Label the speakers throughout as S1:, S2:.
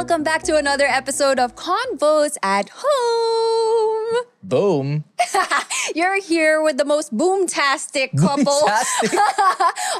S1: welcome back to another episode of Convos at Home.
S2: Boom.
S1: You're here with the most boomtastic couple
S2: Boomtastic.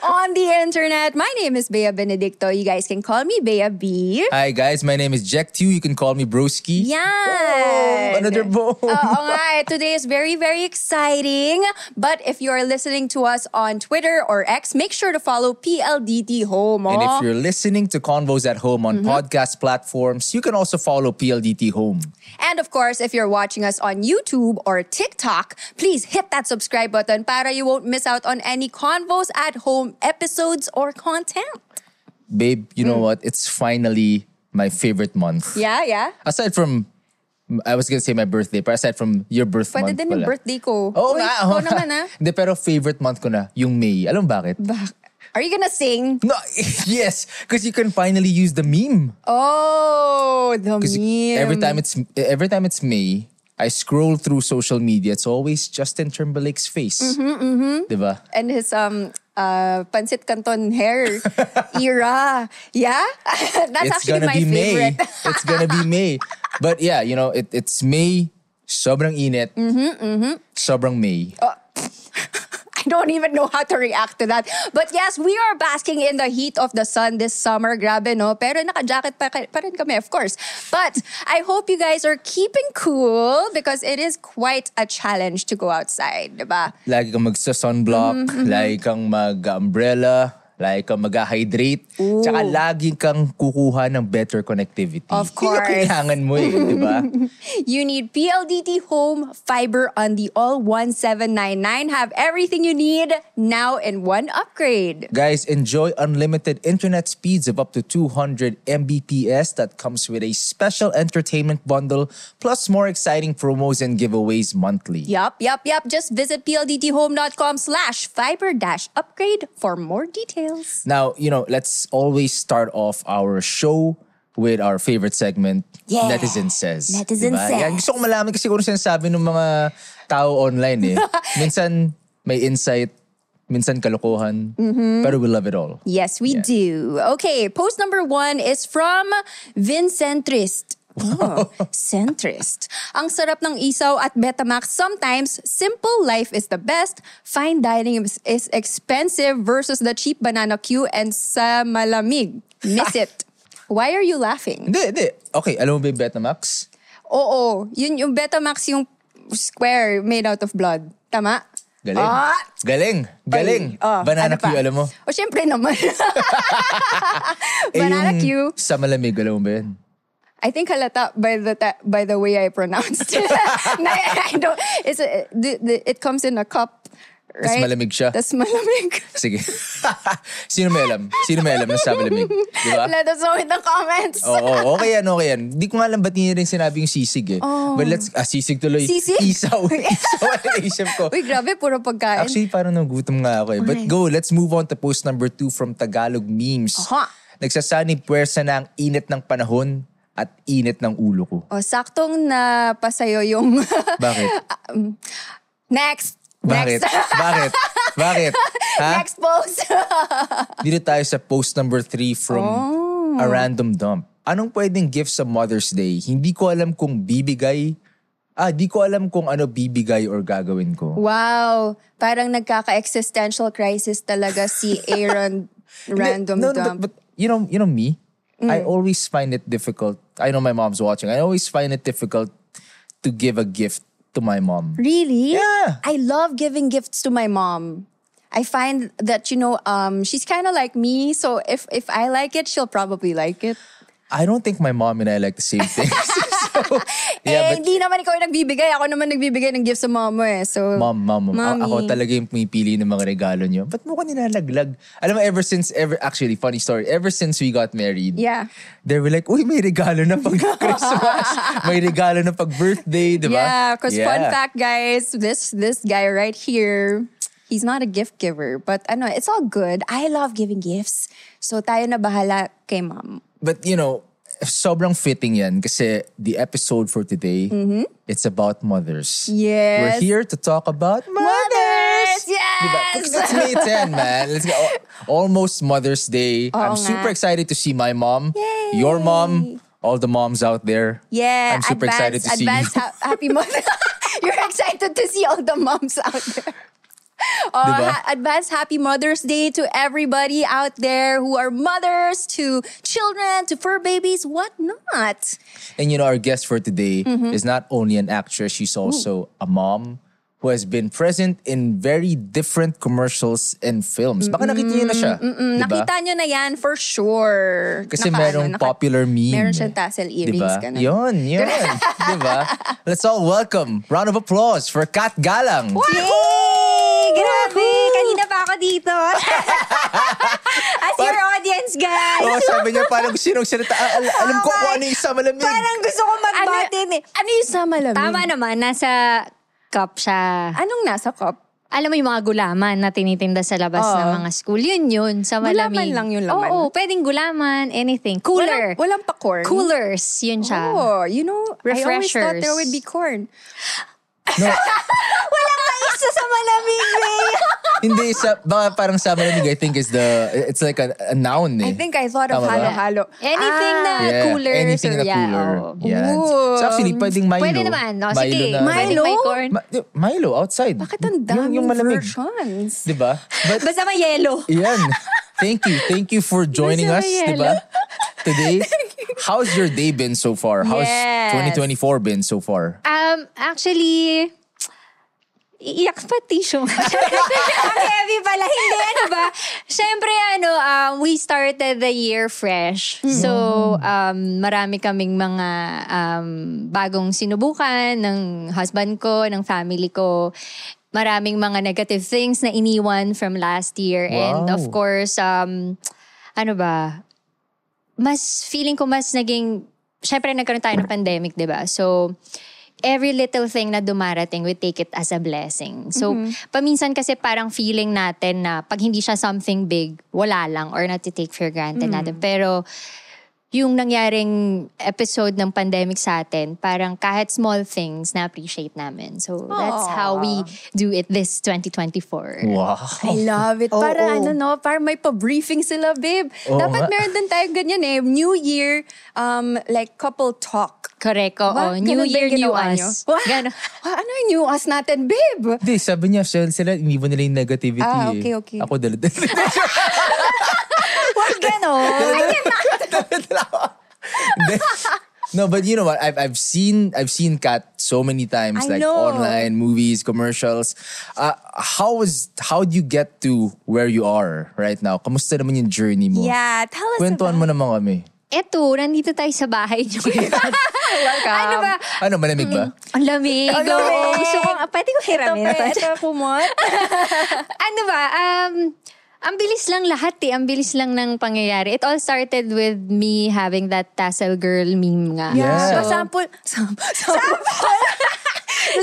S1: on the internet. My name is Bea Benedicto. You guys can call me Bea B.
S2: Hi guys, my name is Jack Tew. You can call me Broski.
S1: Yan.
S2: Another boom.
S1: Oo nga, today is very, very exciting. But if you are listening to us on Twitter or X, make sure to follow PLDT Home.
S2: And if you're listening to Convos at Home on podcast platforms, you can also follow PLDT Home.
S1: And of course, if you're watching us on YouTube or TikTok, please hit that subscribe button para you won't miss out on any Convos at Home episodes or content.
S2: Babe, you know what? It's finally my favorite month.
S1: Yeah.
S2: Aside from, I was gonna say my birthday, but aside from your birth
S1: Pwede
S2: month
S1: din yung
S2: pala.
S1: birthday ko.
S2: Oo
S1: Uy,
S2: nga.
S1: ikaw naman ah.
S2: Hindi, pero favorite month ko na, yung May. Alam mo bakit?
S1: Are you gonna sing?
S2: No, yes, because you can finally use the meme.
S1: Oh, the
S2: Because
S1: meme.
S2: every time it's May, I scroll through social media. It's always Justin Timberlake's face. Diba?
S1: And his Pancit Canton hair era. Yeah? That's
S2: It's
S1: actually
S2: gonna
S1: my
S2: be
S1: favorite.
S2: May. It's gonna be May. But yeah, you know, it's May. Sobrang init. Sobrang May.
S1: I don't even know how to react to that. But yes, we are basking in the heat of the sun this summer. Grabe, no? Pero naka-jacket pa rin kami, of course. But I hope you guys are keeping cool because it is quite a challenge to go outside, diba?
S2: Lagi kang magsa-sunblock. Lagi kang mag-umbrella. Lagi kang mag-hydrate. Tsaka lagi kang kukuha ng better connectivity.
S1: Of
S2: Yun
S1: course.
S2: yung kailangan mo eh, di ba?
S1: You need PLDT Home Fiber on the All 1799. Have everything you need now in one upgrade.
S2: Guys, enjoy unlimited internet speeds of up to 200 Mbps that comes with a special entertainment bundle plus more exciting promos and giveaways monthly.
S1: Yup. Just visit pldthome.com/fiber-upgrade for more details.
S2: Now, you know, let's always start off our show with our favorite segment,
S1: Yeah.
S2: Netizen Says.
S1: Netizen Says.
S2: Yan, gusto ko malaman kasi kung ano sinasabi ng mga tao online eh. Minsan may insight, minsan kalokohan, pero we love it all.
S1: Yes, we do. Okay, post number 1 is from Vincentrist. Oh, centrist. Ang sarap ng isaw at Betamax. Sometimes, simple life is the best. Fine dining is expensive versus the cheap banana Q and sa malamig. Miss it. Why are you laughing?
S2: Hindi. Okay, alam mo ba yung Betamax?
S1: Oo, yun yung Betamax yung square made out of blood. Tama?
S2: Galing.
S1: Ah!
S2: Galing. Banana
S1: ano pa?
S2: Q, alam mo?
S1: O, syempre naman. Banana Q.
S2: Sa malamig, alam mo ba yun?
S1: I think halata by the way I pronounced it. I don't. It comes in a cup, right?
S2: Tas malamig siya.
S1: Tas malamig.
S2: Sige. Sino may alam na sa malamig? Di ba?
S1: Let us know in the comments.
S2: Oo, okay yan. Di ko nga alam ba't niya rin sinabi yung sisig eh. But sisig tuloy.
S1: Sisig?
S2: Isaw. Isip ko.
S1: Uy, grabe, puro pagkain.
S2: Actually, parang nagutom nga ako eh. But go, let's move on to post number 2 from Tagalog Memes.
S1: Aha.
S2: Nagsasanib puwersa na ang init ng panahon at init ng ulo ko.
S1: O, saktong napasayo yung...
S2: Bakit?
S1: Next.
S2: Bakit? Ha?
S1: Next post.
S2: Dito tayo sa post number 3 from A Random Dump. Anong pwedeng gift sa Mother's Day? Hindi ko alam kung di ko alam kung ano bibigay or gagawin ko.
S1: Wow. Parang nagkaka-existential crisis talaga si Aaron Random Dump.
S2: But you know me? I always find it difficult. I know my mom's watching. I always find it difficult to give a gift to my mom.
S1: Really?
S2: Yeah.
S1: I love giving gifts to my mom. I find that, she's kind of like me. So if I like it, she'll probably like it.
S2: I don't think my mom and I like the same things. Yeah, but
S1: hindi naman ikaw yung nagbibigay. Ako naman nagbibigay ng gift sa mama eh. So,
S2: Mom.
S1: Mommy.
S2: Ako talaga yung pumipili ng mga regalo niyo. Ba't mo ko nilalaglag? Alam mo, actually, funny story, ever since we got married,
S1: yeah.
S2: they were like, uy, may regalo na pag Christmas. May regalo na pag birthday, di ba?
S1: Yeah, because fun fact, guys, this guy right here, he's not a gift giver. But it's all good. I love giving gifts. So, tayo na bahala kay mom.
S2: But sobrang fitting yan kasi the episode for today, it's about mothers.
S1: Yes.
S2: We're here to talk about mothers!
S1: Yes!
S2: Diba? Because it's May 10, man. Let's go. Almost Mother's Day. I'm super excited to see my mom,
S1: Yay!
S2: your mom, all the moms out there.
S1: Yeah,
S2: I'm super excited to see you.
S1: Happy Mother. You're excited to see all the moms out there. Oh,
S2: Diba?
S1: Advance Happy Mother's Day to everybody out there who are mothers, to children, to fur babies, whatnot.
S2: And our guest for today
S1: Mm-hmm.
S2: is not only an actress, she's also a mom who has been present in very different commercials and films. Baka nakita niyo na siya. Diba?
S1: Nakita nyo na yan for sure.
S2: Kasi merong popular meme.
S1: Meron siyang tassel earrings.
S2: Diba?
S1: Ganun.
S2: Yun. Diba? Let's all welcome. Round of applause for Kat Galang.
S3: Yay! Grabe! Kanina pa ako dito. As your audience, guys.
S2: Oh, sabi niya parang sinong salita. Alam ko kung ano yung isa malamig.
S3: Parang gusto ko magbatin eh.
S1: Ano yung sa malamig?
S3: Tama naman, nasa cup siya.
S1: Anong nasa cup?
S3: Alam mo yung mga gulaman na tinitinda sa labas ng mga school. Yun, sa malamig.
S1: Gulaman lang yung laman?
S3: Oo, pwedeng gulaman, anything. Cooler.
S1: Walang pa corn?
S3: Coolers, yun siya.
S1: Oh, I always thought
S3: Refreshers.
S1: there would be corn.
S3: Isa sa malamig, May.
S2: Hindi, baka parang sa malamig, I think it's like a noun eh.
S1: I think I thought of
S2: Tama ba?
S1: halo-halo.
S3: Anything na
S2: Yeah,
S3: coolers.
S2: anything na cooler.
S3: oo.
S2: Yan.
S1: Ooh.
S2: So actually, pwedeng Milo.
S3: Pwede naman. No? Sige,
S2: na,
S3: pwedeng may corn.
S2: Milo, outside.
S1: Bakit ang daming
S2: yung malamig.
S1: versions?
S2: Diba? But,
S3: Basta may yellow.
S2: yan. Thank you for joining us,
S3: Basta may
S2: diba? Today. How's your day been so far? How's
S1: Yes.
S2: 2024 been so far?
S3: Actually, iyak pa tissue. Ang heavy pala. Hindi, ano ba? Siyempre, we started the year fresh. So, marami kaming mga bagong sinubukan ng husband ko, ng family ko. Maraming mga negative things na iniwan from last year. And
S2: Wow.
S3: of course, feeling ko mas naging, syempre nagkaroon tayo ng pandemic, di ba? So, every little thing na dumarating, we take it as a blessing. So, paminsan kasi parang feeling natin na pag hindi siya something big, wala lang or not to take for granted natin. Pero, yung nangyaring episode ng pandemic sa atin, parang kahit small things na-appreciate namin. So, that's how we do it this 2024.
S2: Wow.
S1: I love it.
S3: Oo.
S1: Para parang may pa-briefing sila, babe.
S2: Oo
S1: Dapat
S2: nga.
S1: meron din tayo ganyan eh. New Year, like couple talk.
S3: Correct, oo.
S1: Ba?
S3: New
S1: Ganun ba
S3: Year,
S1: yung
S3: new
S1: ginawa nyo?
S3: us.
S1: What?
S3: Ganon.
S1: Ano yung new us natin, babe?
S2: Hindi, sabi niya, sila iniwan nila yung negativity
S1: Ah,
S2: eh.
S1: okay.
S2: Ako dala-dala.
S3: Wag ganon.
S2: No, but you know what? I've seen Kat so many times,
S1: I
S2: like
S1: know.
S2: online movies, commercials. How do you get to where you are right now? Kamusta naman yung journey mo?
S1: Yeah, tell us
S2: Kwentuhan mo naman kami.
S3: Eto, nandito tayo sa bahay niyo.
S1: Welcome.
S3: Ano ba?
S2: Ano, malamig ba?
S3: Ang lamig.
S1: Ang lamig.
S3: Oo. Gusto ko, pwede ko hiramin to.
S1: Ito, kumot.
S3: Ano ba? Ang bilis lang lahat eh. Ang bilis lang ng pangyayari. It all started with me having that tassel girl meme nga.
S2: Yeah.
S1: So, sample.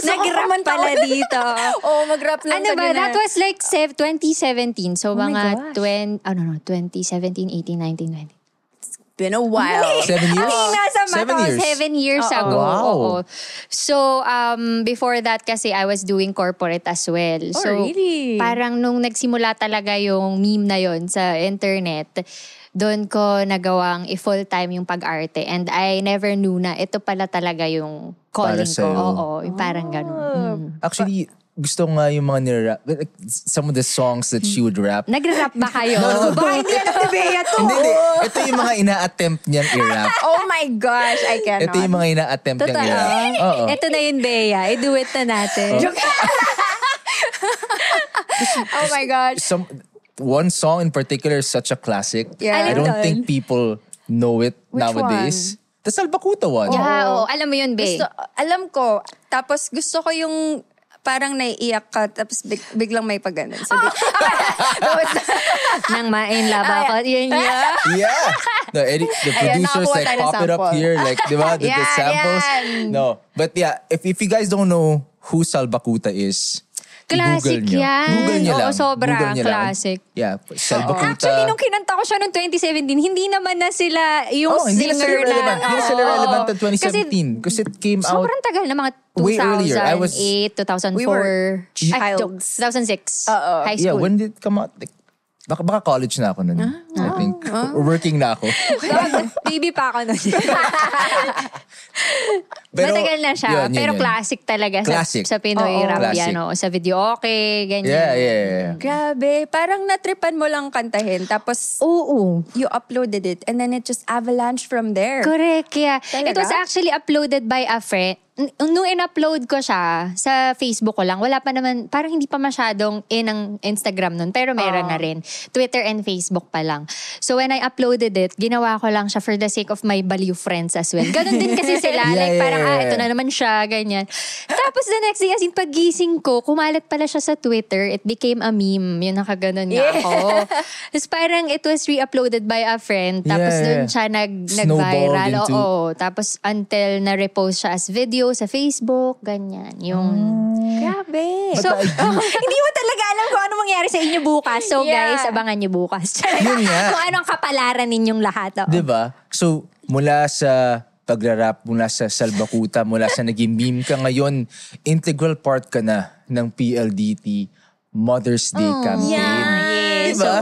S3: Nag-rap pala dito.
S1: Oh, mag-rap lang
S3: Ano ba?
S1: kanina.
S3: That was like 2017. So,
S1: my
S3: mga
S1: gosh.
S3: 2017, 18, 19, 20.
S1: Been a while.
S2: 7 years?
S3: Ang nasa mata ko, 7 years ago.
S2: Wow.
S3: Oo. So, before that kasi I was doing corporate as well.
S1: Oh,
S3: So,
S1: really?
S3: parang nung nagsimula talaga yung meme na yon sa internet, doon ko nagawang i-full-time yung pag-arte. And I never knew na ito pala talaga yung
S2: Para
S3: calling ko.
S2: sa'yo.
S3: Oo, yung parang ganun.
S2: Actually, gusto ko nga yung mga nirap. Like, some of the songs that she would rap.
S3: Nagre-rap ba kayo?
S2: No.
S3: Baka hindi alam ni Bea to.
S2: Hindi. Ito yung mga ina-attempt niyang i-rap.
S1: Oh my gosh, I cannot.
S2: Ito yung mga ina-attempt niyang
S3: Totoo.
S2: i-rap. Oo.
S3: Ito na yun, Bea. I-do it na natin.
S1: Oh my gosh.
S2: One song in particular is such a classic.
S1: Yeah.
S2: I don't
S3: Alin
S2: think
S3: doon?
S2: people know it
S1: Which
S2: nowadays. The Salbakuta one.
S3: Yeah, oo. Alam mo yun, Bea.
S1: Alam ko. Tapos gusto ko yung parang naiiyak ka, tapos biglang may pag-ganon. So,
S3: Nang mainlaba ko. Yun yun.
S2: Yeah. The producers
S1: nakakuha
S2: like
S1: tayo ng
S2: pop it up
S1: sample.
S2: here, like, di ba? The
S1: Yan,
S2: samples.
S1: yan.
S2: No. But yeah, if you guys don't know who Salbakuta is,
S3: Classic
S2: i-Google nyo.
S3: yan.
S2: Google nyo
S3: Oo,
S2: lang.
S3: sobra.
S2: Google nyo lang.
S3: Classic.
S2: Yeah. Salbakuta.
S3: Actually, nung kinanta ko siya noong 2017, hindi naman na sila yung
S2: hindi na sila
S3: singer
S2: relevant. Hindi na sila
S3: Oo.
S2: relevant to
S3: Kasi
S2: 2017. Because it came out
S3: sobrang tagal na mga 2008,
S2: way earlier. I was-
S3: 2004.
S1: We were childs.
S3: 2006.
S1: Oo.
S3: High
S2: Yeah,
S3: school.
S2: when did it come out? Like Baka college na ako nun. I think. Working na ako.
S1: Baby pa ako nun.
S3: Matagal na siya.
S2: yun.
S3: Pero classic talaga
S2: Classic.
S3: sa Pinoy
S1: Oo.
S3: rap
S2: Classic.
S3: yan. Sa video okay, ganyan.
S2: Yeah.
S1: Grabe. Parang natripan mo lang kantahin. Tapos,
S3: Oo.
S1: you uploaded it. And then it just avalanche from there.
S3: Correct. Yeah.
S1: Talaga?
S3: It was actually uploaded by a friend. Nung in-upload ko siya sa Facebook ko lang, wala pa naman, parang hindi pa masyadong ang Instagram nun, pero meron na rin. Twitter and Facebook pa lang. So when I uploaded it, ginawa ko lang siya for the sake of my baliw friends as well. Ganon din kasi sila.
S2: Yeah,
S3: Parang,
S2: yeah.
S3: ito na naman siya, ganyan. Tapos the next day, as in paggising ko, kumalat pala siya sa Twitter. It became a meme. Yun, nakaganon nga ako. Tapos parang it was re-uploaded by a friend. Tapos dun siya
S2: Snowballed
S3: nag-viral.
S2: into-
S3: Oo. Tapos until na-repost siya as video sa Facebook, ganyan. Yung...
S1: Grabe.
S3: So, hindi mo talaga alam kung ano mangyari sa inyo bukas. So
S1: Yeah.
S3: guys, abangan nyo bukas.
S2: Yun nga.
S3: Kung ano ang kapalaran ninyong lahat. Oo.
S2: Diba? So, mula sa pagrarap, mula sa salbakuta, mula sa naging meme ka ngayon, integral part ka na ng PLDT Mother's Day campaign.
S3: Yeah.
S2: Diba?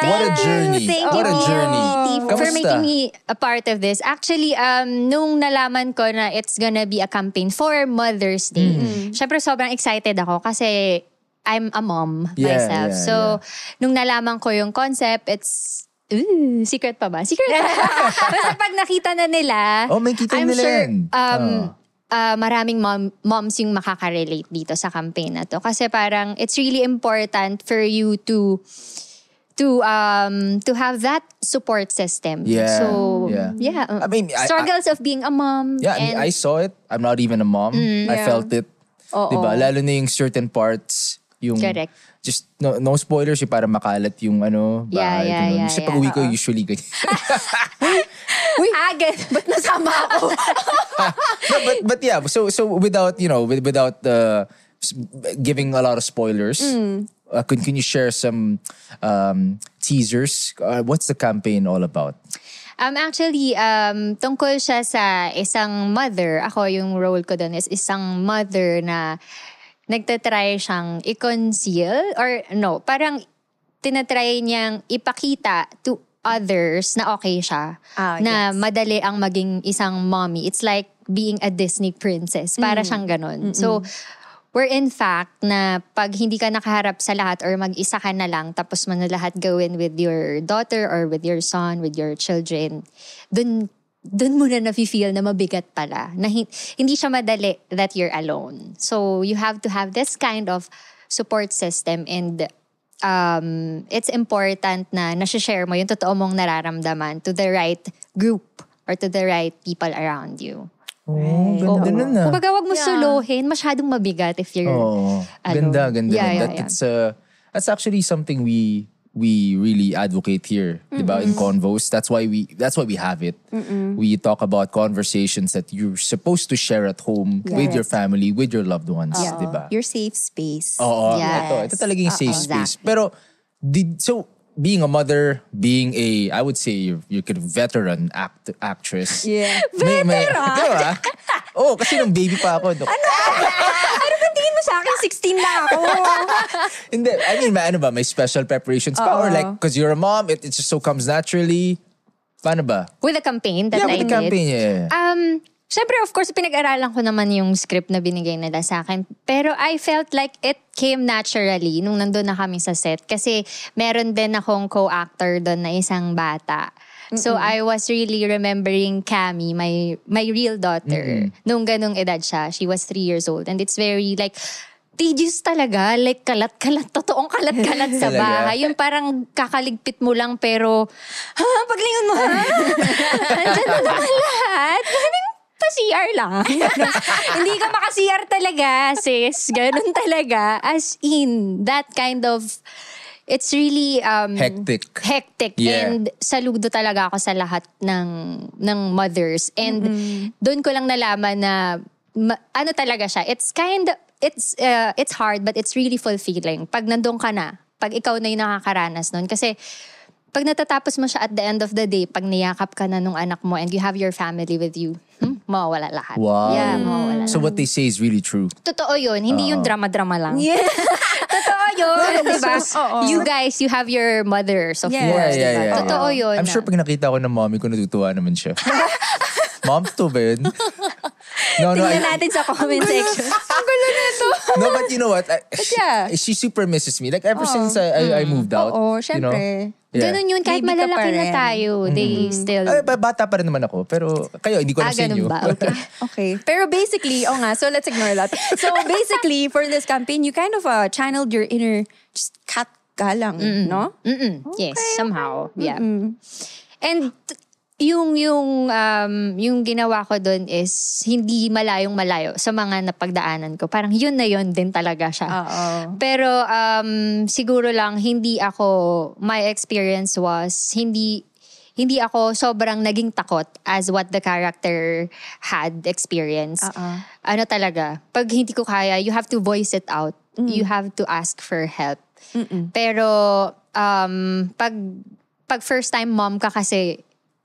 S2: What a journey.
S3: Thank
S2: What a
S3: you,
S2: journey.
S3: for
S2: Kamusta?
S3: making me a part of this. Actually, nung nalaman ko na it's gonna be a campaign for Mother's Day, syempre sobrang excited ako kasi I'm a mom
S2: Yeah,
S3: myself.
S2: yeah,
S3: So, nung nalaman ko yung concept, it's... secret pa ba? Secret pa. Basta pag nakita na nila,
S2: Oh, may kita
S3: I'm
S2: nila
S3: sure
S2: yan.
S3: maraming moms yung makaka-relate dito sa campaign na to. Kasi parang it's really important for you to have that support system.
S2: Yeah,
S3: So,
S2: yeah. I mean,
S3: struggles of being a mom.
S2: Yeah, I mean, I saw it. I'm not even a mom. I felt it. Diba? Lalo na yung certain parts, yung...
S3: Correct.
S2: Just, no spoilers, yung para makalat yung ano, bahay. ganun. Kasi pag uwi ko, usually ganyan.
S3: Uy, agad. Ba't nasama ako?
S2: No, but yeah, so without, without giving a lot of spoilers, can you share some teasers? What's the campaign all about?
S3: Actually, tungkol siya sa isang mother. Ako, yung role ko doon is isang mother na nagtatry siyang i-conceal or no, parang tinatry niyang ipakita to others na okay siya. Na madali ang maging isang mommy. It's like being a Disney princess. Para siyang ganon. So, we're in fact na pag hindi ka nakaharap sa lahat or mag-isa ka na lang tapos mo na lahat gawin with your daughter or with your son, with your children, dun mo na nafe-feel na mabigat pala. Na hindi siya madali that you're alone. So, you have to have this kind of support system and it's important na nasi-share mo yung totoo mong nararamdaman to the right group or to the right people around you.
S2: Oh, ganda nun ah.
S3: Kumbaga, wag mo suluhin. Masyadong mabigat if you're alone.
S2: Ganda.
S3: Yeah.
S2: That's actually something we really advocate here, diba? In Convos. That's why we have it. We talk about conversations that you're supposed to share at home with your family, with your loved ones, diba?
S1: Your safe space.
S2: Oo.
S3: Yes.
S2: Ito talaga yung safe space.
S3: Exactly.
S2: Pero, so, being a mother, being I would say, you're kind of veteran actress.
S1: Yeah.
S2: Veteran? Diba? Oo, kasi nung baby pa ako.
S1: Ano ba tingin mo sa akin? 16 na ako.
S2: Hindi, I mean, may special preparations pa? Or like, because you're a mom, it just so comes naturally? Paano ba?
S3: With the campaign that I
S2: With the
S3: did.
S2: campaign, yeah.
S3: Siyempre, of course, pinag-aralan ko naman yung script na binigay nila sa akin. Pero I felt like it came naturally nung nandun na kami sa set. Kasi meron din akong co-actor doon na isang bata. So I was really remembering Cami, my real daughter. Nung ganung edad siya, she was 3 years old. And it's very like, tedious talaga. Like kalat-kalat, totoong kalat-kalat sa
S2: Talaga?
S3: bahay. Yung parang kakaligpit mo lang pero, paglingon mo ha? Andyan na naman lahat. Pa-CR lang. Hindi ka maka-CR talaga, sis. Ganun talaga. As in, that kind of, it's really hectic.
S2: Yeah.
S3: And saludo talaga ako sa lahat ng mothers. And doon ko lang nalaman na, ano talaga siya. It's hard, but it's really fulfilling. Pag nandun ka na, pag ikaw na yung nakakaranas nun. Kasi, pag natatapos mo siya at the end of the day, pag niyakap ka na nung anak mo and you have your family with you, mawawala lahat.
S2: Wow.
S3: Yeah, mawawala
S2: So what they say is really true.
S3: Totoo yun. Hindi yung drama-drama lang.
S1: Yeah.
S3: Totoo yun, di ba?
S1: Oo.
S3: You guys, you have your mothers, of
S1: Yes.
S3: course.
S2: Yeah,
S3: diba?
S2: yeah.
S3: Totoo yun.
S2: I'm sure pag nakita ko ng mommy ko, natutuwa naman siya. Mom, to ba yun? No,
S3: Tingnan natin sa comment section.
S1: Ang gulo nito.
S2: No, but you know what?
S1: yeah.
S2: She super misses me. Like ever since I moved out.
S1: Oo,
S2: you know?
S1: syempre.
S2: Yeah.
S3: Ganun yun, kahit
S1: Baby ka
S3: malalaki
S1: pa
S3: na
S1: rin.
S3: tayo, they still...
S2: Ay, bata pa rin naman ako. Pero kayo, hindi ko alam sa inyo.
S3: ganun ba? Okay.
S1: Okay. Pero basically, so let's ignore that. So basically, for this campaign, you kind of channeled your inner just cat galang, no?
S3: Yes, somehow. Yeah. And yung ginawa ko doon is hindi malayong malayo sa mga napagdaanan ko. Parang yun na yun din talaga siya.
S1: Oo.
S3: Pero siguro lang my experience was hindi ako sobrang naging takot as what the character had experienced. Ano talaga, pag hindi ko kaya, you have to voice it out. You have to ask for help. Pero pag first time mom ka kasi,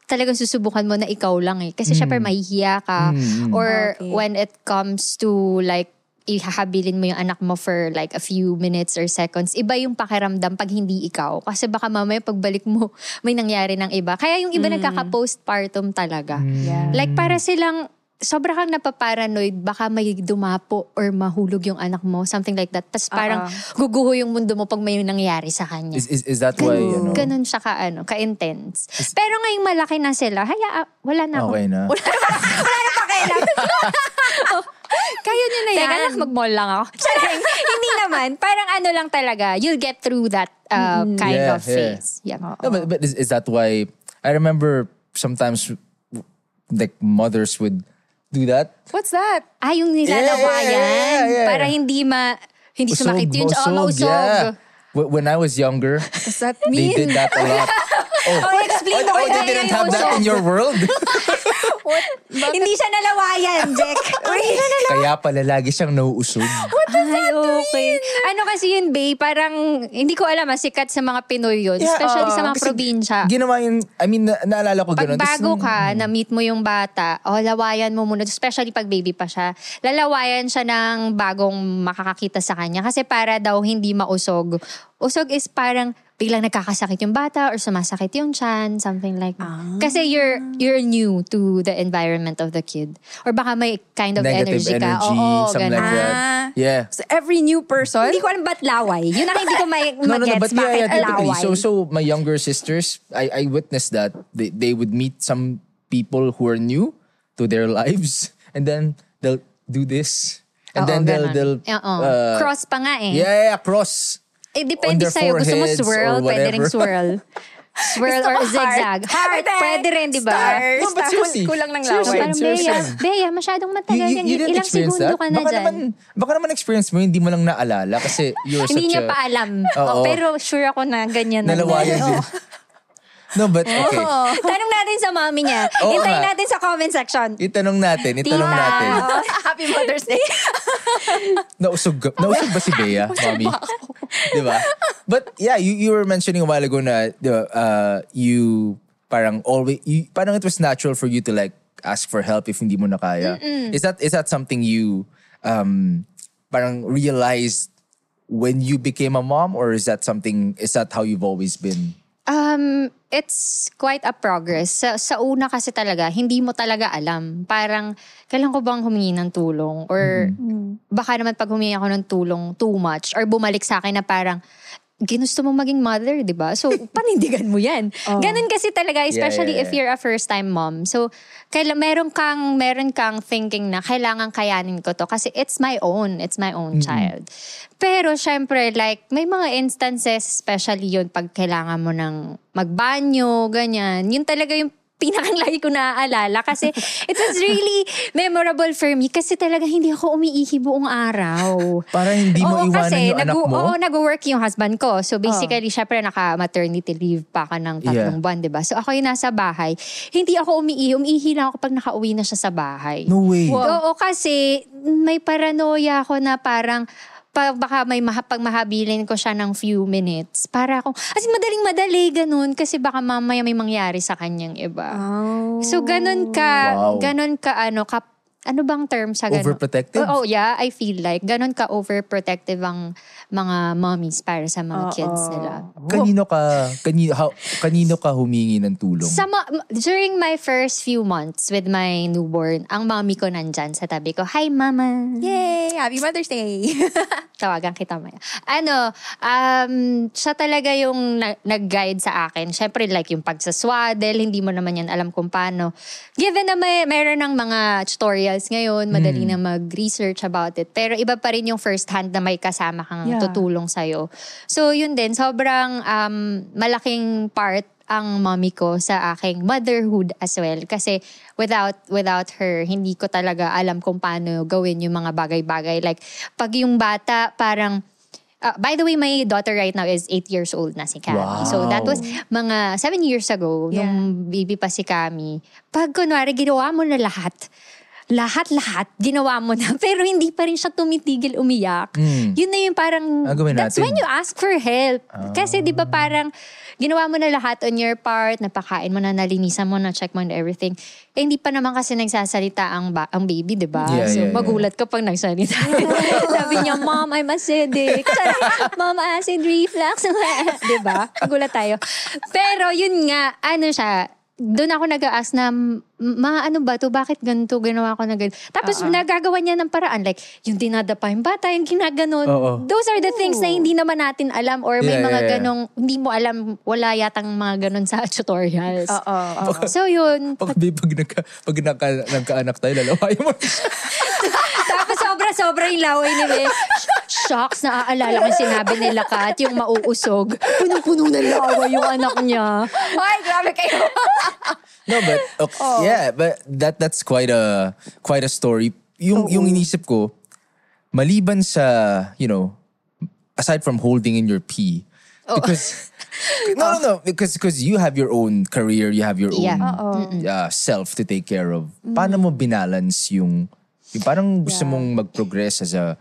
S3: talagang susubukan mo na ikaw lang eh. Kasi syempre mahihiya ka. Or
S1: Okay.
S3: when it comes to like, ihahabilin mo yung anak mo for like a few minutes or seconds, iba yung pakiramdam pag hindi ikaw. Kasi baka mamaya pagbalik mo, may nangyari ng iba. Kaya yung iba nagkaka-postpartum talaga.
S1: Yeah.
S3: Like para silang, sobra kang napaparanoid, baka may dumapo or mahulog yung anak mo, something like that. Tapos parang guguho yung mundo mo pag may nangyari sa kanya.
S2: Is that why,
S3: Ganun siya ka-intense. Pero ngayong malaki na sila, wala na ako.
S2: Okay na.
S3: Wala na pakialam.
S1: Kaya nyo na yan.
S3: Teka lang, mag-mall lang ako. Charing, hindi naman. Parang ano lang talaga, you'll get through that kind of phase. Yeah.
S2: No, but is that why, I remember sometimes like mothers would do that.
S1: What's that?
S3: Yung nilalawayan.
S2: Yeah.
S3: Para hindi sumakit yun. Mausog.
S2: Yeah. When I was younger,
S1: What's that
S2: they
S1: mean?
S2: did that a lot.
S3: Explain mo.
S2: They didn't have that in your world?
S3: Hindi siya nalawayan, Jack.
S2: Kaya pala lagi siyang nauusog.
S3: Ay, okay. Ano kasi yun, babe, parang, hindi ko alam, sikat sa mga Pinoy yun.
S2: Yeah,
S3: Especially sa mga
S2: kasi
S3: probinsya.
S2: Ginawa yun, naalala ko
S3: Pag
S2: gano'n.
S3: bago ka, na-meet mo yung bata, lawayan mo muna. Especially pag baby pa siya. Lalawayan siya ng bagong makakakita sa kanya. Kasi para daw hindi mausog. Usog is parang biglang nagkakasakit yung bata or sumasakit yung tiyan, something like that. Kasi you're new to the environment of the kid. Or baka may kind of
S2: Negative
S3: energy ka.
S2: something
S3: ganun.
S2: like that. Yeah.
S1: So every new person?
S3: Hindi ko alam ba't laway. Yun ang hindi ko
S2: No,
S3: mag-gets.
S2: but
S3: Bakit
S2: typically.
S3: laway?
S2: So my younger sisters, I witnessed that. They would meet some people who are new to their lives and then they'll do this. And then they'll
S3: cross pa nga eh.
S2: Yeah, cross.
S3: Depende
S2: on their
S3: sa'yo. Gusto mo
S2: foreheads
S3: swirl?
S2: or
S3: Pwede rin
S2: whatever.
S3: swirl. Swirl or zigzag. Heart. Pwede rin, di ba?
S1: Stars.
S2: No, but seriously.
S1: Kulang ng
S2: Seriously.
S1: laway.
S3: Parang, Bea, masyadong matagal yan.
S2: You didn't
S3: Ilang
S2: experience
S3: segundo
S2: that?
S3: ka na dyan.
S2: Baka naman experience mo, hindi mo lang naalala kasi you're such
S3: Hindi niya
S2: a...
S3: pa alam.
S2: Oo.
S3: Pero sure ako na ganyan na.
S2: Nalawayan din. No, but okay.
S3: Tanong natin sa mommy niya.
S2: Oo
S3: Hintayin
S2: nga.
S3: natin sa comment section.
S2: Itanong natin.
S1: Happy Mother's Day.
S2: Nausog ba si Bea, mommy? Di ba? But yeah, you were mentioning a while ago na you parang parang it was natural for you to like ask for help if hindi mo na kaya. Is that something you parang realized when you became a mom, or is that how you've always been?
S3: It's quite a progress. Sa una kasi talaga, hindi mo talaga alam. Parang, kailan ko bang humingi ng tulong? Or baka naman pag humingi ako ng tulong too much, or bumalik sa akin na parang, ginusto mo maging mother, di ba? So, panindigan mo yan. Ganun kasi talaga, especially if you're a first-time mom. So, meron kang thinking na kailangan kayanin ko to kasi it's my own child. Pero, syempre, like, may mga instances, especially yun, pag kailangan mo ng magbanyo, ganyan. Yun talaga yung pinakang lagi ko naaalala kasi it was really memorable for me kasi talaga hindi ako umiihi buong araw.
S2: Para hindi mo iwanan yung anak mo?
S3: Oo, nag-work yung husband ko. So basically, syempre naka-maternity leave pa ka ng 3 buwan, diba? So ako yung nasa bahay. Hindi ako umiihi. Umiihi lang ako pag nakauwi na siya sa bahay.
S2: No way.
S3: Oo, kasi may paranoia ako na parang baka pag mahabilin ko siya ng few minutes, para akong, madaling-madali, ganun, kasi baka mamaya may mangyari sa kanyang iba. So, ganun ka ano bang term sa ganun?
S2: Overprotective?
S3: Oh, yeah, I feel like ganon ka overprotective ang mga mommies para sa mga kids nila.
S2: Kanino ka humingi ng tulong?
S3: During my first few months with my newborn, ang mommy ko nandyan sa tabi ko, "Hi, mama."
S1: Yay! Happy Mother's Day!
S3: Tawagan kita maya. Siya talaga yung nag-guide sa akin. Syempre, like yung pagsaswaddle, hindi mo naman yan alam kung paano. Given na mayroon ng mga tutorials ngayon, madali na mag-research about it. Pero iba pa rin yung first hand na may kasama kang tutulong sa'yo. So, yun din. Sobrang malaking part ang mommy ko sa aking motherhood as well. Kasi without her, hindi ko talaga alam kung paano gawin yung mga bagay-bagay. Like, pag yung bata parang, by the way, my daughter right now is 8 years old na si Cami.
S2: Wow.
S3: So that was mga 7 years ago, nung baby pa si Cami. Pag kunwari, ginawa mo na lahat, ginawa mo na, pero hindi pa rin siya tumitigil umiyak. Yun na yung parang, that's when you ask for help. Kasi di ba parang, ginawa mo na lahat on your part, napakain mo na, nalinisan mo na, check mo na everything. Eh, hindi pa naman kasi nagsasalita ang baby, di ba? So, magulat ka pag nagsalita. Sabi niya, "Mom, I'm acidic." "Mom, acid reflux." Di ba? Magulat tayo. Pero yun nga, siya, doon ako nag-a-ask na, ano ba to? Bakit ganito? Ginawa ko na ganito. Tapos nagagawa niya ng paraan. Like, yung dinadapa yung bata, yung ginaganon. Those are the things na hindi naman natin alam or may mga ganong, hindi mo alam, wala yatang mga ganon sa tutorials. So yun.
S2: Pag nagkaanak tayo, lalawayan mo.
S3: Tapos sobra yung laway ni May. Shocks, naaalala ko sinabi nila Kat, yung mauusog. Punong-puno ng laway yung anak niya.
S1: Ay, grabe kayo.
S2: No, but but that's quite a story. Yung inisip ko, maliban sa, aside from holding in your pee, because because you have your own career, you have your own self to take care of. Paano mo binalance yung parang gusto mong mag-progress as your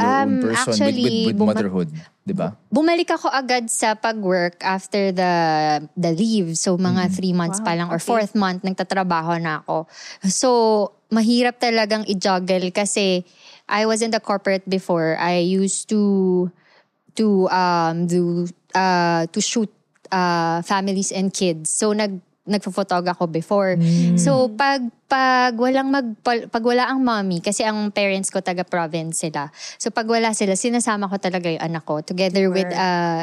S2: own person
S3: actually,
S2: with motherhood, di ba?
S3: Bumalik ako agad sa pag-work after the leave. So, mga 3 months pa lang or 4th month, nagtatrabaho na ako. So, mahirap talagang i-juggle kasi I was in the corporate before. I used to shoot families and kids. So, nagpo-photog ako before. So, pag wala ang mommy, kasi ang parents ko taga-province sila. So, pag wala sila, sinasama ko talaga yung anak ko together with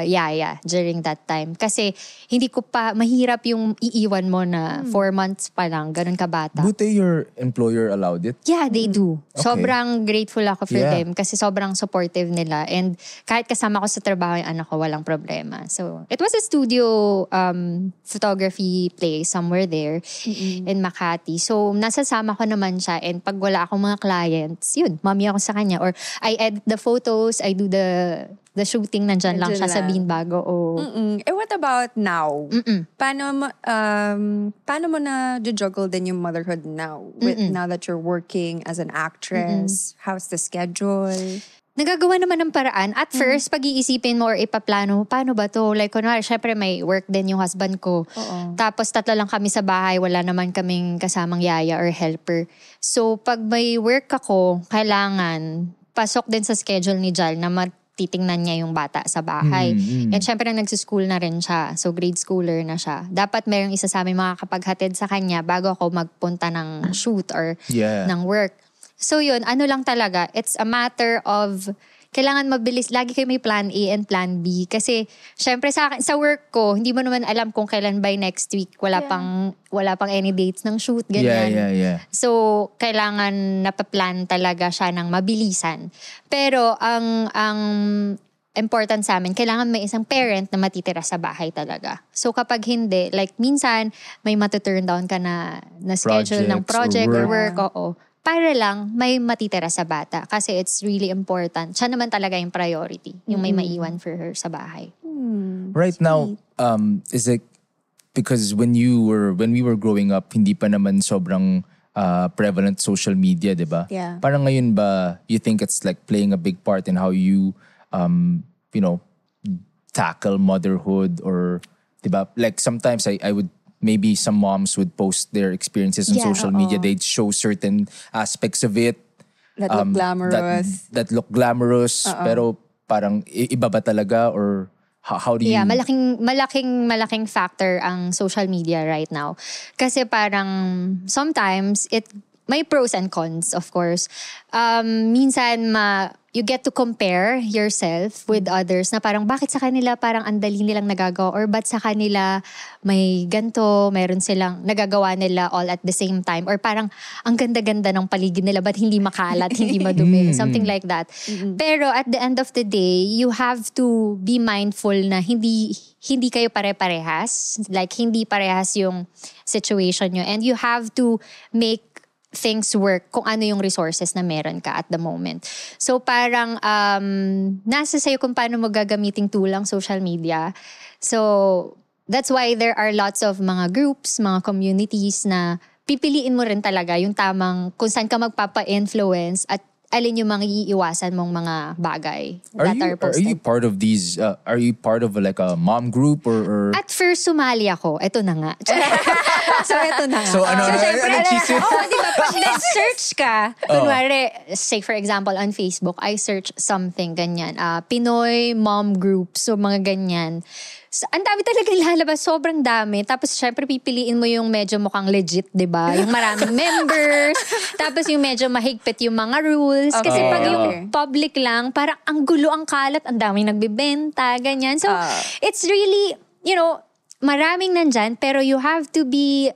S3: Yaya during that time. Kasi, hindi ko pa, mahirap yung iiwan mo na 4 months pa lang, ganun kabata.
S2: Buti your employer allowed it?
S3: Yeah, they do.
S2: Okay.
S3: Sobrang grateful ako for them kasi sobrang supportive nila. And kahit kasama ko sa trabaho yung anak ko, walang problema. So, it was a studio photography place somewhere there in Makati. So, nasasama ko naman siya and pag wala akong mga clients, yun, mommy ako sa kanya. Or I edit the photos, I do the shooting, nandyan lang siya sa Beanbag.
S1: Eh, what about now? Paano mo na juggle din yung motherhood now? Now that you're working as an actress, how's the schedule?
S3: Nagagawa naman ng paraan. At first, pag-iisipin mo or ipaplano, paano ba to? Like, kunwari, syempre may work din yung husband ko. Tapos, 3 lang kami sa bahay. Wala naman kaming kasamang yaya or helper. So, pag may work ako, kailangan pasok din sa schedule ni Jal na titingnan niya yung bata sa bahay. And syempre, nagsuschool na rin siya. So, grade schooler na siya. Dapat mayroong isa sa amin makakapaghatid sa kanya bago ako magpunta ng shoot or ng work. So yun, ano lang talaga, it's a matter of kailangan mabilis. Lagi kayo may plan A and plan B. Kasi syempre sa work ko, hindi mo naman alam kung kailan by next week. Wala pang any dates ng shoot, ganyan. So kailangan napaplan talaga siya ng mabilisan. Pero ang important sa amin, kailangan may isang parent na matitira sa bahay talaga. So kapag hindi, like minsan may matuturn down ka na schedule ng project or work, para lang may matitira sa bata. Kasi it's really important. Siya naman talaga yung priority. Yung may maiwan for her sa bahay.
S2: Right now, is it because when we were growing up, hindi pa naman sobrang prevalent social media, di ba?
S1: Yeah.
S2: Parang ngayon ba, you think it's like playing a big part in how you, tackle motherhood or, di ba? Like sometimes I would maybe some moms would post their experiences on
S1: Yeah,
S2: social media. They'd show certain aspects of it.
S1: That look glamorous.
S2: That look glamorous. Pero parang iba ba talaga? Or how do you...
S3: Yeah, malaking factor ang social media right now. Kasi parang sometimes may pros and cons, of course. Minsan you get to compare yourself with others na parang bakit sa kanila parang ang dali nilang nagagawa or ba't sa kanila may ganto, mayroon silang nagagawa nila all at the same time or parang ang ganda-ganda ng paligid nila ba't hindi makalat, hindi madumi, something like that. Pero at the end of the day, you have to be mindful na hindi kayo pare-parehas, like hindi parehas yung situation nyo, and you have to make things work kung ano yung resources na meron ka at the moment. So parang nasa sa'yo kung paano mo gagamiting tulang social media. So that's why there are lots of mga groups, mga communities na pipiliin mo rin talaga yung tamang kung saan ka magpapa-influence at alin yung mga iiwasan mong mga bagay that are posted.
S2: Are you part of these, are you part of like a mom group or...
S3: At first, sumali ako. Ito na nga. So, ito na nga.
S2: So, ano chismis?
S3: Diba, pag nag-search ka, kunwari, say for example, on Facebook, I search something, ganyan. Pinoy mom groups, so mga ganyan. So, ang dami talaga lalabas, sobrang dami. Tapos, syempre, pipiliin mo yung medyo mukhang legit, di ba? Yung maraming members. Tapos, yung medyo mahigpit yung mga rules. Kasi pag yung public lang, parang ang gulo, ang kalat, ang daming nagbibenta, ganyan. So, it's really, maraming nandyan, pero you have to be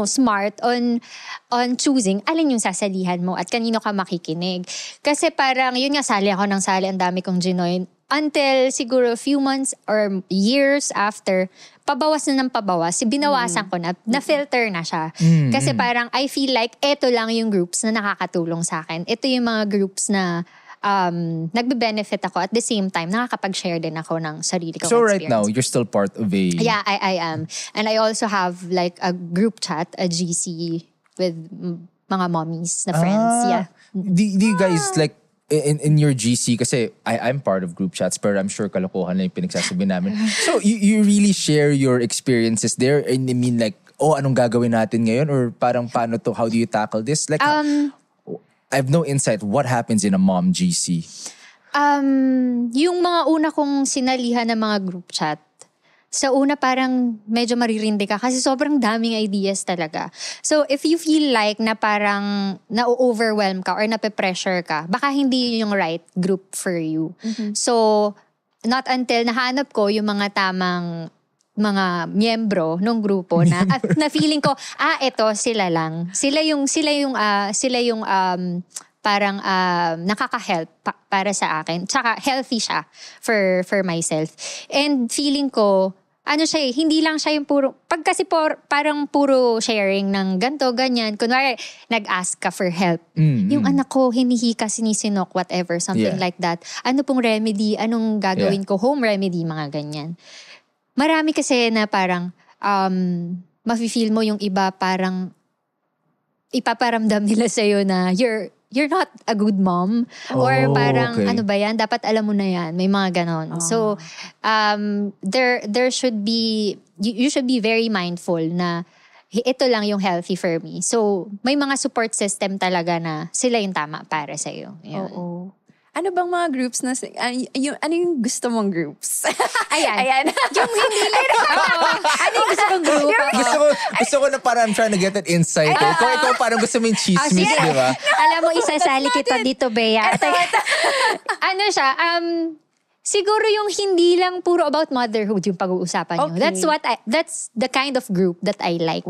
S3: smart on choosing alin yung sasalihan mo at kanino ka makikinig. Kasi parang, yun nga, sali ako ng sali, ang dami kong ginoin. Until siguro a few months or years after, pabawas na ng pabawas, binawasan ko na-filter na siya. Kasi parang I feel like eto lang yung groups na nakakatulong sa akin. Ito yung mga groups na nagbe-benefit ako at the same time, nakakapag-share din ako ng sarili kong
S2: So
S3: experience.
S2: right now, you're still part of a...
S3: Yeah, I am. And I also have like a group chat, a GC with mga mommies na friends. Yeah.
S2: Do you guys like, in your GC, kasi I'm part of group chats, pero I'm sure kalokohan na yung pinagsasabi namin. So, you really share your experiences there? And I mean like, anong gagawin natin ngayon? Or parang paano to, how do you tackle this? Like, I have no insight. What happens in a mom GC?
S3: Yung mga una kong sinalihan ng mga group chat, sa una parang medyo maririndi ka kasi sobrang daming ideas talaga. So if you feel like na parang na-overwhelm ka or nape-pressure ka, baka hindi yun yung right group for you. So not until nahanap ko yung mga tamang mga miyembro ng grupo na na feeling ko eto sila lang. Sila yung parang nakaka-help para sa akin. Tsaka healthy siya for myself. And feeling ko hindi lang siya yung puro, pag kasi parang puro sharing ng ganto, ganyan. Kunwari, nag-ask ka for help. Yung anak ko, hinihika, sinisinok, whatever, something like that. Ano pong remedy? Anong gagawin ko? Home remedy, mga ganyan. Marami kasi na parang, mafe-feel mo yung iba parang, ipaparamdam nila sa'yo na you're not a good mom. Or parang, ano ba yan? Dapat alam mo na yan. May mga ganon. So, there should be, you should be very mindful na ito lang yung healthy for me. So, may mga support system talaga na sila yung tama para sa'yo.
S1: Oo. Ano bang mga groups na, ano yung gusto mong groups?
S3: Ayan. Yung hindi lang. Ano yung gusto mong group?
S2: Gusto ko na parang I'm trying to get that insight. Kung ikaw parang gusto mo yung chismis, di ba?
S3: Alam mo, isasali kita dito, Bea. Ano siya, siguro yung hindi lang puro about motherhood yung pag-uusapan nyo.
S1: Okay.
S3: That's the kind of group that I like.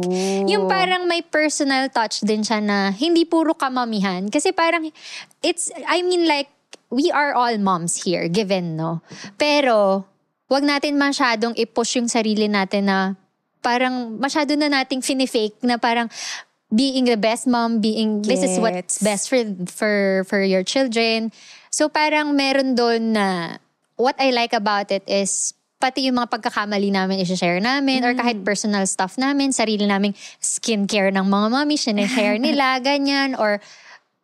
S3: Yung parang may personal touch din siya na hindi puro kamamihan. Kasi parang, we are all moms here, given, no? Pero, wag natin masyadong i-push yung sarili natin na parang masyado na nating fini-fake na parang being the best mom, this is what's best for your children. So parang meron doon na what I like about it is pati yung mga pagkakamali namin i-share namin or kahit personal stuff namin, sarili naming skincare ng mga mommy, sinishare nila, ganyan, or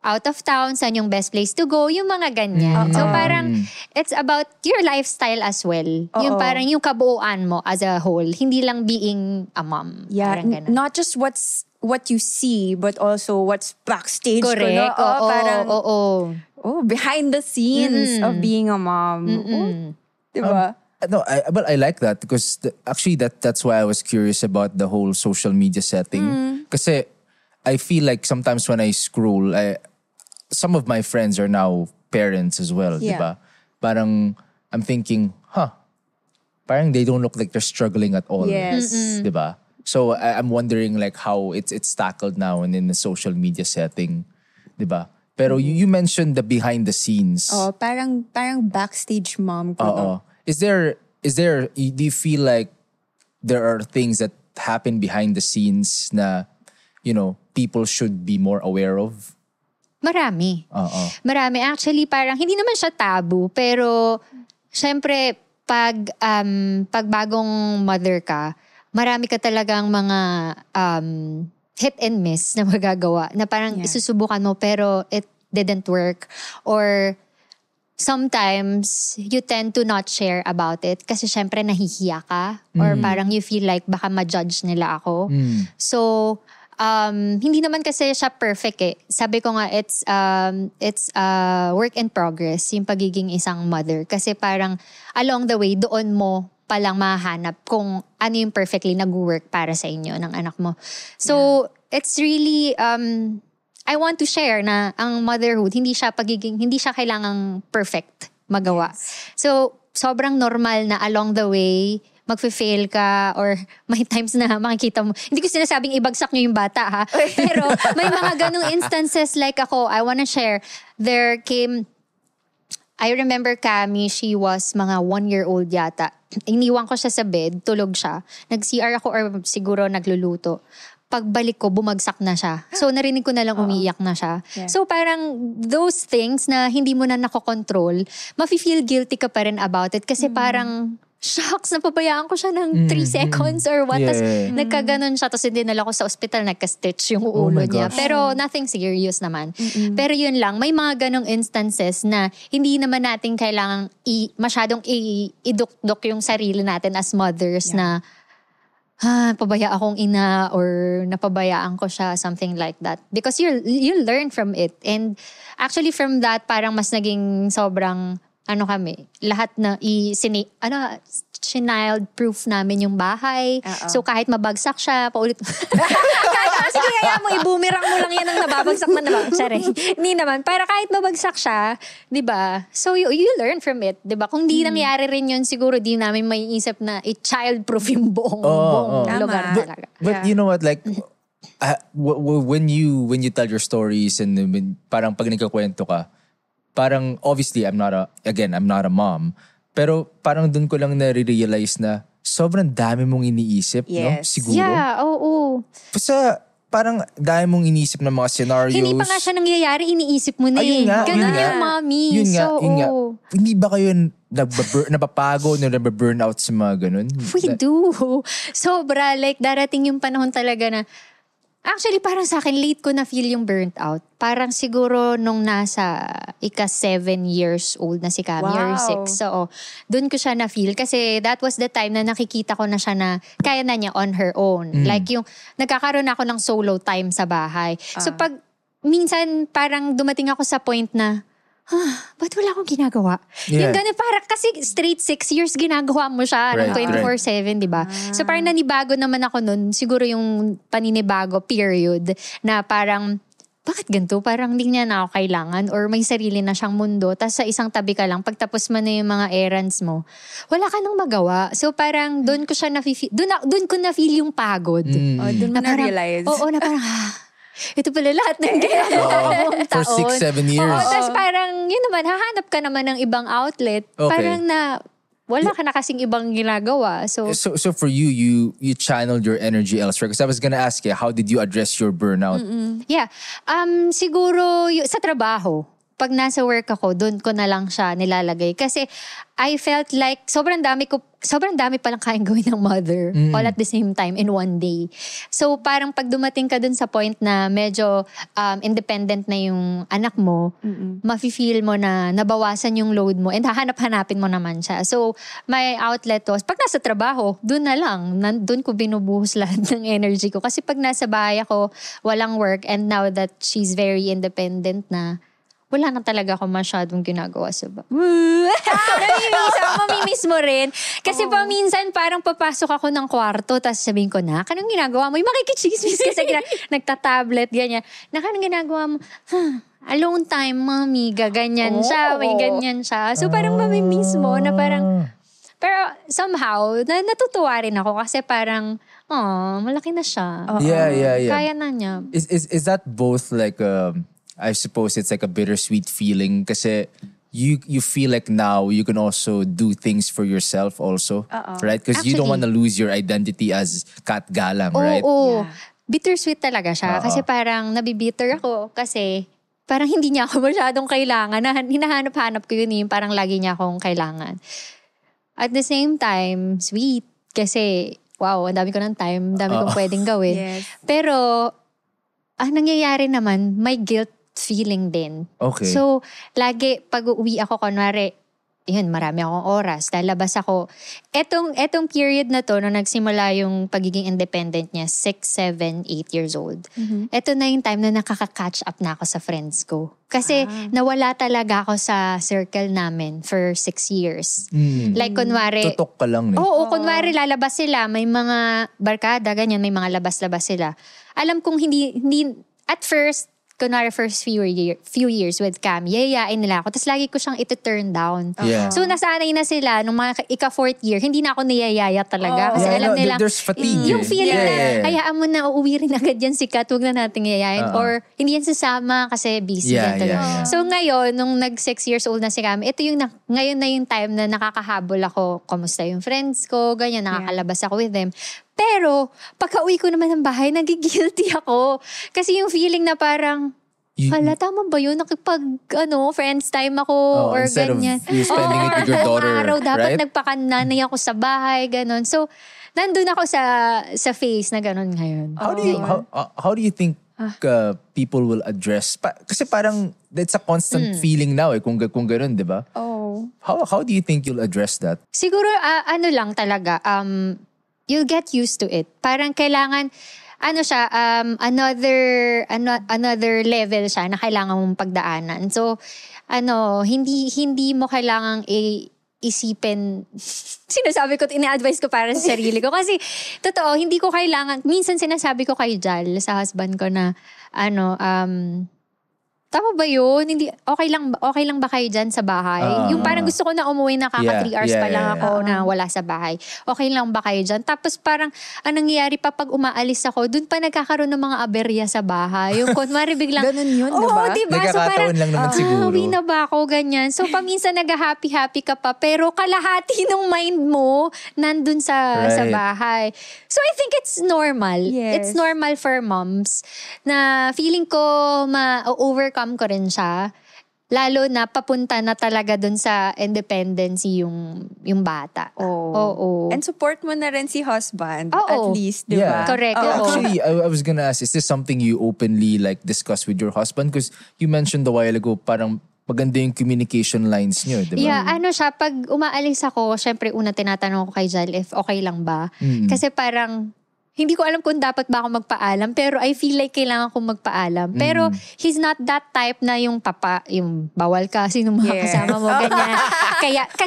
S3: out of town, saan yung best place to go, yung mga ganyan. So parang it's about your lifestyle as well. Yung parang yung kabuuan mo as a whole, hindi lang being a mom.
S1: Yeah,
S3: Parang ganun.
S1: not just what you see, but also what's backstage.
S3: Correct.
S1: Ko, no? Parang,
S3: Oo.
S1: behind the scenes of being a mom. Diba?
S2: No, but I like that because actually that's why I was curious about the whole social media setting. Kasi I feel like sometimes when I scroll, some of my friends are now parents as well,
S1: Yeah.
S2: diba? Parang I'm thinking, parang they don't look like they're struggling at all.
S1: Yes.
S2: Diba? So I'm wondering like how it's tackled now and in the social media setting, diba? Pero you mentioned the behind the scenes.
S1: Oh, parang backstage mom ko.
S2: Oo. Is there do you feel like there are things that happen behind the scenes na people should be more aware of?
S3: Marami.
S2: Oo.
S3: Marami. Actually, parang hindi naman siya taboo, pero syempre, pag bagong mother ka, marami ka talagang mga hit and miss na magagawa na parang isusubukan mo pero it didn't work. Or sometimes you tend to not share about it kasi syempre nahihiya ka or parang you feel like baka ma-judge nila ako. So, hindi naman kasi siya perfect eh. Sabi ko nga, it's work in progress, yung pagiging isang mother. Kasi parang along the way, doon mo palang mahanap kung ano yung perfectly nag-work para sa inyo ng anak mo. So, it's really, I want to share na ang motherhood, hindi siya kailangang perfect magawa. So, sobrang normal na along the way, magfe-fail ka or may times na makikita mo. Hindi ko sinasabing ibagsak niyo yung bata ha. Pero may mga ganong instances like ako, I wanna share. I remember Cami, she was mga 1-year-old yata. Iniwan ko siya sa bed, tulog siya. Nag-CR ako or siguro nagluluto. Pagbalik ko, bumagsak na siya. So, narinig ko na lang umiiyak na siya.
S1: Yeah.
S3: So, parang those things na hindi mo na nakokontrol, mafe-feel guilty ka pa rin about it kasi parang shocks, napabayaan ko siya ng 3 seconds or what.
S2: Yeah.
S3: Tapos nagkaganon siya. Tapos dinala ko sa ospital, nagka-stitch yung
S2: Oh
S3: ulo
S2: my
S3: niya.
S2: gosh.
S3: Pero nothing serious naman. Pero yun lang, may mga ganong instances na hindi naman natin kailangang masyadong idukdok yung sarili natin as mothers na pabaya akong ina or napabayaan ko siya, something like that. Because you'll learn from it. And actually from that, parang mas naging sobrang kami, lahat na child-proof namin yung bahay. So kahit mabagsak siya, paulit. Sige, kaya mo, i-boomerang mo lang yan ang nababagsak na nabagsak. Hindi naman. Para kahit mabagsak siya, di ba? So you learn from it, di ba? Kung di nangyari rin yun, siguro di namin may isip na i-child-proof yung buong lugar talaga.
S2: But you know what, like, when you tell your stories and parang pag nagkakwento ka, parang obviously I'm not a mom, pero parang dun ko lang na-realize na sobrang dami mong iniisip, no? Siguro.
S3: Yeah, oo.
S2: Basta parang dami mong iniisip ng mga scenarios.
S3: Hindi pa nga siya nangyayari, iniisip mo na
S2: Ayun nga,
S3: Ganun
S2: yun nga.
S3: yung mommy.
S2: Yun nga.
S3: Oo.
S2: Hindi ba kayo napapagod na nababurnout sa mga ganun?
S3: We do. Sobra. Like, darating yung panahon talaga na actually, parang sa akin, late ko na feel yung burnt out. Parang siguro nung nasa 7 years old na si Cami or 6. So, dun ko siya na-feel. Kasi that was the time na nakikita ko na siya na kaya na niya on her own. Like yung nagkakaroon ako ng solo time sa bahay. So, pag minsan parang dumating ako sa point na, ba't wala akong ginagawa?
S2: Yeah.
S3: Yung gano'n, parang kasi straight 6 years ginagawa mo siya ng
S2: Right,
S3: 24/7, di ba? So parang nanibago naman ako nun, siguro yung paninibago period na parang, bakit ganito? Parang hindi niya na ako kailangan or may sarili na siyang mundo. Tapos sa isang tabi ka lang, pagtapos mo na yung mga errands mo, wala ka nang magawa. So parang doon ko siya doon ko na-feel yung pagod.
S1: Doon mo na-realize.
S3: Oo, na parang, ito pala lahat ng ginagawa mong
S2: For
S3: taon.
S2: 6-7 years.
S3: Oo, tapos parang, yun naman, hahanap ka naman ng ibang outlet.
S2: Okay.
S3: Parang wala ka na kasing ibang ginagawa. So
S2: for you channeled your energy elsewhere. Because I was gonna ask you, how did you address your burnout?
S3: yeah. Siguro, sa trabaho. pag nasa work ako, doon ko na lang siya nilalagay. Kasi I felt like sobrang dami palang kayang gawin ng mother all at the same time in one day. So parang pag dumating ka dun sa point na medyo independent na yung anak mo, mafe-feel mo na nabawasan yung load mo and hahanap-hanapin mo naman siya. So my outlet was, pag nasa trabaho, dun na lang. Dun ko binubuhos lahat ng energy ko. Kasi pag nasa bahay ako, walang work, and now that she's very independent na, wala na talaga ako masyadong ginagawa sa bahay. Mamimiss mo rin. Kasi paminsan parang papasok ako ng kwarto, tapos sabihin ko, anong ginagawa mo? Yung makikichismis ka sa nagtatablet, ganyan. Anong ginagawa mo? Alone time, mommy. Gaganyan siya, may ganyan siya. So parang mamimiss mo na parang, pero somehow, natutuwa rin ako kasi parang, malaki na siya.
S2: Yeah.
S3: Kaya na niya.
S2: Is that both like I suppose it's like a bittersweet feeling kasi you feel like now you can also do things for yourself also, right? Because you don't want to lose your identity as Kat Galang, right?
S3: Oo. Bittersweet talaga siya. Kasi parang nabibitter ako kasi parang hindi niya ako masyadong kailangan. Hinahanap-hanap ko yun, parang lagi niya akong kailangan. At the same time, sweet. Kasi, wow, ang dami ko ng time, ang dami kong pwedeng gawin.
S1: Yes.
S3: Pero, ang nangyayari naman, may guilt feeling din.
S2: Okay.
S3: So, lagi pag uuwi ako, kunwari, yun, marami akong oras, lalabas ako. Etong period na to, nung nagsimula yung pagiging independent niya, 6, 7, 8 years old. Eto na yung time na nakaka-catch up na ako sa friends ko. Kasi nawala talaga ako sa circle namin for 6 years. Like, kunwari,
S2: Tutok ka lang.
S3: Oo, kunwari lalabas sila, may mga barkada, ganyan, may mga labas-labas sila. Alam kong hindi at first, kunwari first few years with Cam, yayayain nila ako. Tapos lagi ko siyang iti-turn down.
S2: Yeah.
S3: So nasanay na sila, nung mga ika-4th year, hindi na ako niyayaya talaga. Kasi alam nila,
S2: there's fatigue.
S3: yung feeling na,
S2: Yeah.
S3: hayaan mo na, uuwi rin agad yan si Kat, huwag na nating yayain. Or hindi yan sasama kasi busy yan talaga.
S2: Yeah.
S3: So ngayon, nung nag 6 years old na si Cam, ito yung, ngayon na yung time na nakakahabol ako, kamusta yung friends ko, ganyan, nakakalabas ako with them. Pero, pagka-uwi ko naman ng bahay, nagigilty ako. Kasi yung feeling na parang, hala, tama ba yun? Friends time ako or
S2: instead
S3: ganyan.
S2: of you spending it with your daughter,
S3: araw, dapat
S2: right?
S3: nagpakananay ako sa bahay, ganon. So, nandun ako sa phase na ganon ngayon.
S2: How do you think people will address? Kasi parang it's a constant feeling now kung ganon, di ba? How do you think you'll address that?
S3: Siguro, lang talaga, you'll get used to it. Parang kailangan, another level siya na kailangan mong pagdaanan. So, hindi mo kailangang isipin, sinasabi ko, ina-advise ko para sa sarili ko. Kasi, totoo, hindi ko kailangan, minsan sinasabi ko kay Jal, sa husband ko na, tama ba yun? Hindi, okay lang ba kayo dyan sa bahay? Yung parang gusto ko na umuwi na 3 hours pa lang ako na wala sa bahay. Okay lang ba kayo dyan? Tapos parang, anong nangyayari pa pag umaalis ako, dun pa nagkakaroon ng mga aberya sa bahay. Yung kunwari biglang,
S1: Ganun yun, diba?
S3: Oo, diba? So
S2: Nagkakataon
S3: parang,
S2: lang naman siguro.
S3: Uwi na ba ako? Ganyan. So paminsan nag-happy-happy ka pa, pero kalahati ng mind mo nandun sa bahay. So I think it's normal.
S1: Yes.
S3: It's normal for moms na feeling ko ma-overcome ko rin siya. Lalo na papunta na talaga dun sa independency yung bata. Oo.
S1: And support mo na rin si husband,
S3: Oo.
S1: at least, di ba?
S3: Correct. Oo.
S2: Actually, I was gonna ask, is this something you openly discuss with your husband? Because you mentioned a while ago, parang maganda yung communication lines niyo, di ba?
S3: Yeah, siya, pag umaalis ako, syempre una tinatanong ko kay Jal if okay lang ba. Kasi parang, hindi ko alam kung dapat ba ako magpaalam, pero I feel like kailangan kong magpaalam. Pero he's not that type na yung bawal ka, sino mga kasama mo, ganyan.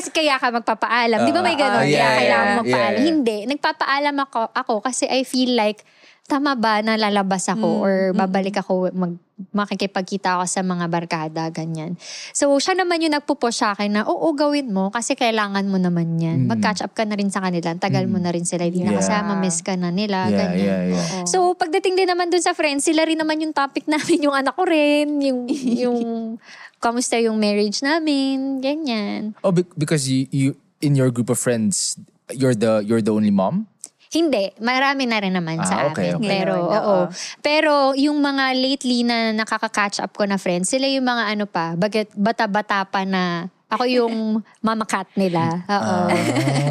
S3: Kaya ka magpapaalam. Di ba may ganun? Kailangan mo magpaalam. Hindi. Nagpapaalam ako kasi I feel like, tama ba na lalabas ako or babalik ako, makikipagkita ako sa mga barkada, ganyan. So, siya naman yung nagpupush sa akin na, oo, gawin mo kasi kailangan mo naman yan. Mag-catch up ka na rin sa kanila. Tagal mo na rin sila. Hindi nakasama, miss ka na nila, ganyan.
S2: Yeah.
S3: So, pagdating din naman dun sa friends, sila rin naman yung topic namin, yung anak ko rin, yung kamusta yung marriage namin, ganyan.
S2: Oh, because you in your group of friends, you're the only mom?
S3: Hindi, marami na rin naman sa
S2: okay,
S3: akin.
S2: okay.
S3: Pero,
S1: Ngayon,
S3: oo. Pero yung mga lately na nakaka-catch up ko na friends, sila yung mga ano pa, bata-bata pa na ako yung mama cat nila. Oo.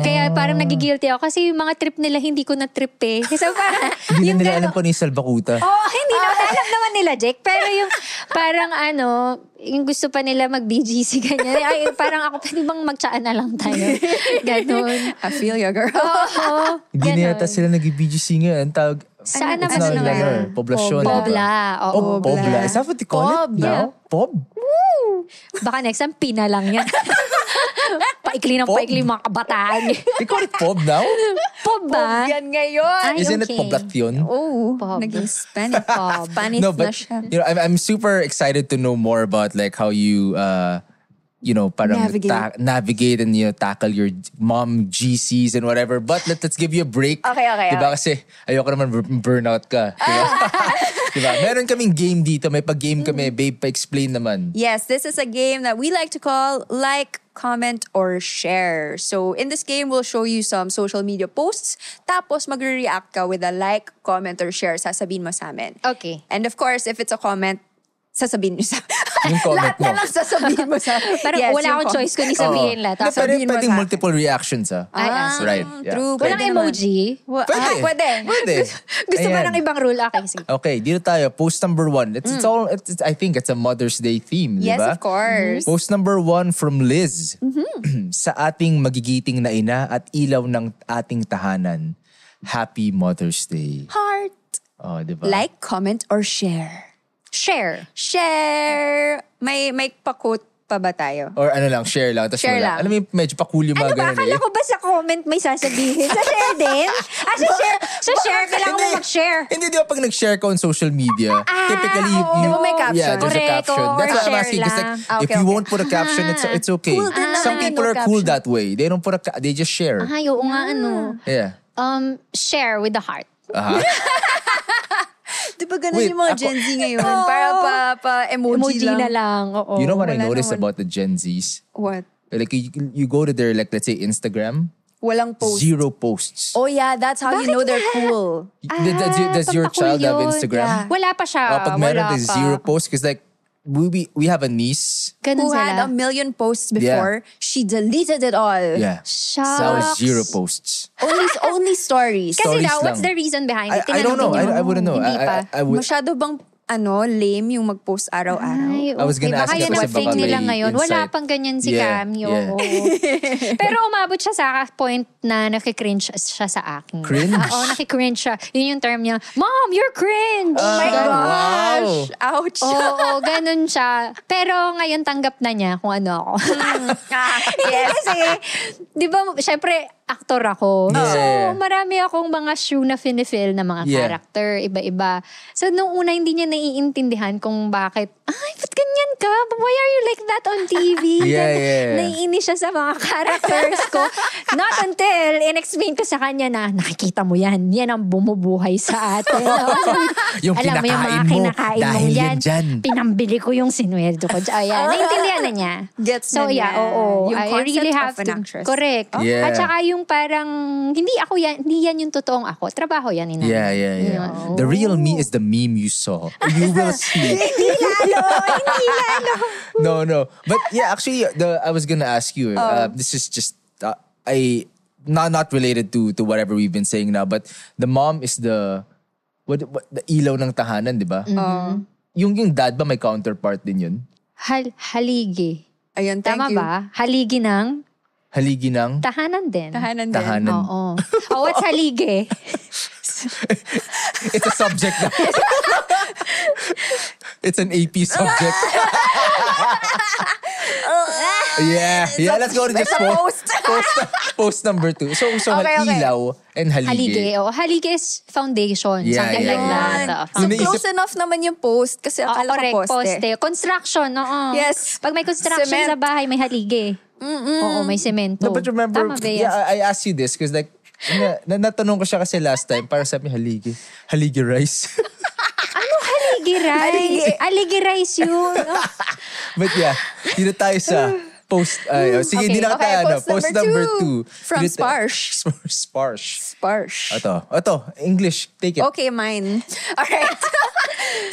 S3: Kaya parang nagigilty ako kasi yung mga trip nila hindi ko na trip eh. Kasi parang
S2: Hindi
S3: yung
S2: na nila
S3: gano-
S2: alam kung ano yung salbakuta.
S3: Oh, hindi na alam naman nila, Jake. Pero yung parang yung gusto pa nila mag-BGC ganyan. Ay, parang ako, pwede bang magtsaan na lang tayo? Ganon.
S1: I feel you, girl.
S3: Oo.
S2: Hindi na
S3: ganon.
S2: yata sila nag-BGC ngayon. Tawag,
S3: Saan
S2: it's
S3: naman
S2: not
S3: sila?
S2: Lanor, Poblacion.
S3: Pobla.
S2: diba?
S3: Oo,
S2: Pobla. Is that what they call
S3: Pob,
S2: it now? Pob?
S3: Baka next time, pina lang yan. Paikli ng
S2: Pob?
S3: paikli mga kabataan.
S2: They call it Pob now?
S3: Pob ba?
S1: Yan ngayon.
S3: Ay,
S2: Isn't
S3: okay.
S2: it Poblacion?
S1: Oh,
S3: Pob.
S1: naging Spanish.
S3: Pob.
S1: Spanish
S2: No,
S1: na
S2: but
S1: siya.
S2: you know, I'm super excited to know more about like how you parang
S1: Navigate.
S2: navigate and tackle your mom GCs and whatever. But let's give you a break.
S1: Okay.
S2: Diba kasi ayoko naman burnout ka. Diba? Diba? Meron kaming game dito. May pag-game kami. Babe, pa-explain naman.
S1: Yes, this is a game that we like to call like, comment, or share. So in this game, we'll show you some social media posts. Tapos magre-react ka with a like, comment, or share. Sasabihin mo sa amin.
S3: Okay.
S1: And of course, if it's a comment, sasabihin mo sa
S2: Yung comment
S1: lahat na
S2: mo.
S1: lang sasabihin mo sa
S3: Parang
S1: Yes,
S3: wala
S1: yung
S3: akong choice kundi sabihin lahat.
S2: Na,
S3: Tapos
S2: pwede,
S1: sabihin mo
S2: pwedeng
S1: sa akin.
S2: multiple reactions
S3: Ay,
S2: Right. Yeah.
S1: True.
S3: walang
S1: Pwede naman.
S3: emoji.
S2: Pwede.
S1: Pwede.
S2: Pwede.
S3: Gusto mo
S2: Ayan.
S3: ng ibang rule? Okay, sige.
S2: Okay, dito tayo. Post number 1. It's all. I think it's a Mother's Day theme,
S1: Yes,
S2: di ba?
S1: of course.
S2: Post number 1 from Liz. Sa ating magigiting na ina at ilaw ng ating tahanan. Happy Mother's Day.
S1: Heart.
S2: Oh, di ba?
S1: Like, comment, or share.
S3: Share.
S1: Share. May pa-quote pa ba tayo?
S2: Or ano lang, share lang. Tas
S1: Share
S2: wala.
S1: lang.
S2: Alam mo, medyo pakul yung mga
S3: Ano ba?
S2: ganun
S3: Akala ko ba sa comment may sasabihin? Sa share din? Sa share, kailangan mo
S2: Hindi.
S3: mag-share.
S2: Hindi, di ba pag nag-share ka on social media, typically,
S3: oo.
S2: you,
S1: Di ba may caption?
S2: Yeah, there's a
S3: Correct,
S2: caption.
S3: oo,
S2: That's
S3: or
S2: why I'm
S3: share
S2: asking. Because like,
S3: lang.
S2: if
S1: Okay,
S2: you
S1: okay.
S2: won't put a caption, it's okay.
S1: Cool din
S2: Some
S1: naman
S2: people
S1: yung
S2: are
S1: no
S2: cool
S1: caption.
S2: that way. They don't put they just share.
S3: Ay, oo nga,
S2: Yeah.
S3: share with the heart.
S1: Di ba ganun
S2: Wait,
S1: yung mga
S2: ako-
S1: Gen Z ngayon? Para pa-emoji
S3: Emoji
S1: lang.
S3: na lang. Oo.
S2: You know what I
S1: wala
S2: noticed
S1: naman.
S2: about the Gen Zs?
S1: What?
S2: Like you go to their, like, let's say Instagram,
S1: Walang post.
S2: zero posts.
S1: Oh yeah, that's how you
S3: Bakit
S1: know they're
S3: nga?
S1: cool.
S2: Does your
S3: pagpakul
S2: child have
S3: yun.
S2: Instagram?
S1: Yeah.
S3: Wala pa siya.
S2: Pag meron,
S3: Wala
S2: there's
S3: pa.
S2: zero posts. Because like, we have a niece.
S3: Ganun
S1: Who had
S3: sila.
S1: a million posts before, she deleted it all.
S2: Yeah.
S3: Shucks.
S2: Now it's zero posts.
S1: Only stories.
S3: Kasi
S2: Stories
S3: daw, what's
S2: lang.
S3: the reason behind it?
S2: I don't know.
S3: Tinanong niyo?
S2: I wouldn't know.
S3: Hindi pa.
S2: I would.
S1: Masyado bang lame yung mag-post araw-araw?
S3: Ay,
S2: I was
S3: okay.
S2: gonna
S3: Baka
S2: ask
S3: yun
S2: you
S3: ang
S2: kasi
S3: thing
S2: baka
S3: nila
S2: may
S3: ngayon. Wala
S2: insight.
S3: pang ganyan si
S2: Yeah,
S3: Cam.
S2: yeah.
S3: Oo. Pero umabot siya sa point na nakikringe siya sa akin.
S2: Cringe?
S3: Oo, nakikringe siya. Yun yung term niya, Mom, you're cringe!
S1: Oh my
S2: Wow.
S1: gosh! Ouch!
S3: Oo, ganun siya. Pero ngayon tanggap na niya kung ano ako.
S1: Yes.
S3: Kasi, di ba, syempre, aktor ako.
S2: Yeah.
S3: So, marami akong mga shoe na finifill na mga
S2: Yeah.
S3: character, iba-iba. So, nung una, hindi niya naiintindihan kung bakit, ay, ba't ganyan ka? Why are you like that on TV?
S2: Yeah.
S3: Naiinis siya sa mga characters ko. Not until in-explain ko sa kanya na, nakikita mo yan. Yan ang bumubuhay sa atin.
S2: Yung
S3: Alam mo yung mga
S2: kinakain mo,
S3: kinakain mong
S2: dahil yan
S3: yan.
S2: dyan.
S3: Pinambili ko yung sinweldo ko. Ayan, naintindihan na niya.
S1: Gets
S3: So
S1: na
S3: yeah,
S1: niya.
S3: oo.
S1: Yung
S3: I
S1: concept
S3: really
S1: of
S3: have
S1: an
S3: to.
S1: actress.
S3: Correct.
S2: Yeah.
S3: At saka yung parang, hindi yan yung totoong ako. Trabaho yan.
S2: Yeah. The real me is the meme you saw. You will see.
S3: Hindi lalo.
S2: No. But yeah, actually, I was gonna ask you. This is just not related to whatever we've been saying now. But the mom is the the ilaw ng tahanan, di ba? Yung dad ba may counterpart din yun?
S3: Haligi.
S1: Ayun, thank
S3: Tama
S1: you.
S3: ba? Haligi ng
S2: Haligi ng
S3: tahanan din.
S1: Tahanan din.
S2: tahanan.
S3: Oo. Oh, what's haligi?
S2: It's a subject na. It's an AP subject. Yeah, let's go to just post number 2. So
S1: Okay.
S2: ilaw and
S3: Haligi.
S2: haligi.
S3: Oh, haligi is foundation.
S2: Yeah,
S3: something
S2: yeah,
S3: like
S2: yeah.
S3: that.
S1: So
S2: Naisip-
S1: close enough naman yung post kasi
S3: Oo,
S1: akala
S3: correct.
S1: ko poste.
S3: Construction, oo.
S1: Yes.
S3: Pag may construction
S1: Cement.
S3: sa bahay, may haligi. Oo, may semento.
S2: No, but remember,
S3: Tama ba yan?
S2: yeah, I asked you this because like, natanong ko siya kasi last time, para sabi haligi rice.
S3: Ano haligi rice? Haligi rice yun. Oh.
S2: But yeah, dito tayo sa Sige, hindi na
S1: Okay,
S2: tayo. Post number 2.
S1: From Sparsh.
S2: Sparsh. Ito. English. Take it.
S1: Okay, mine. Alright.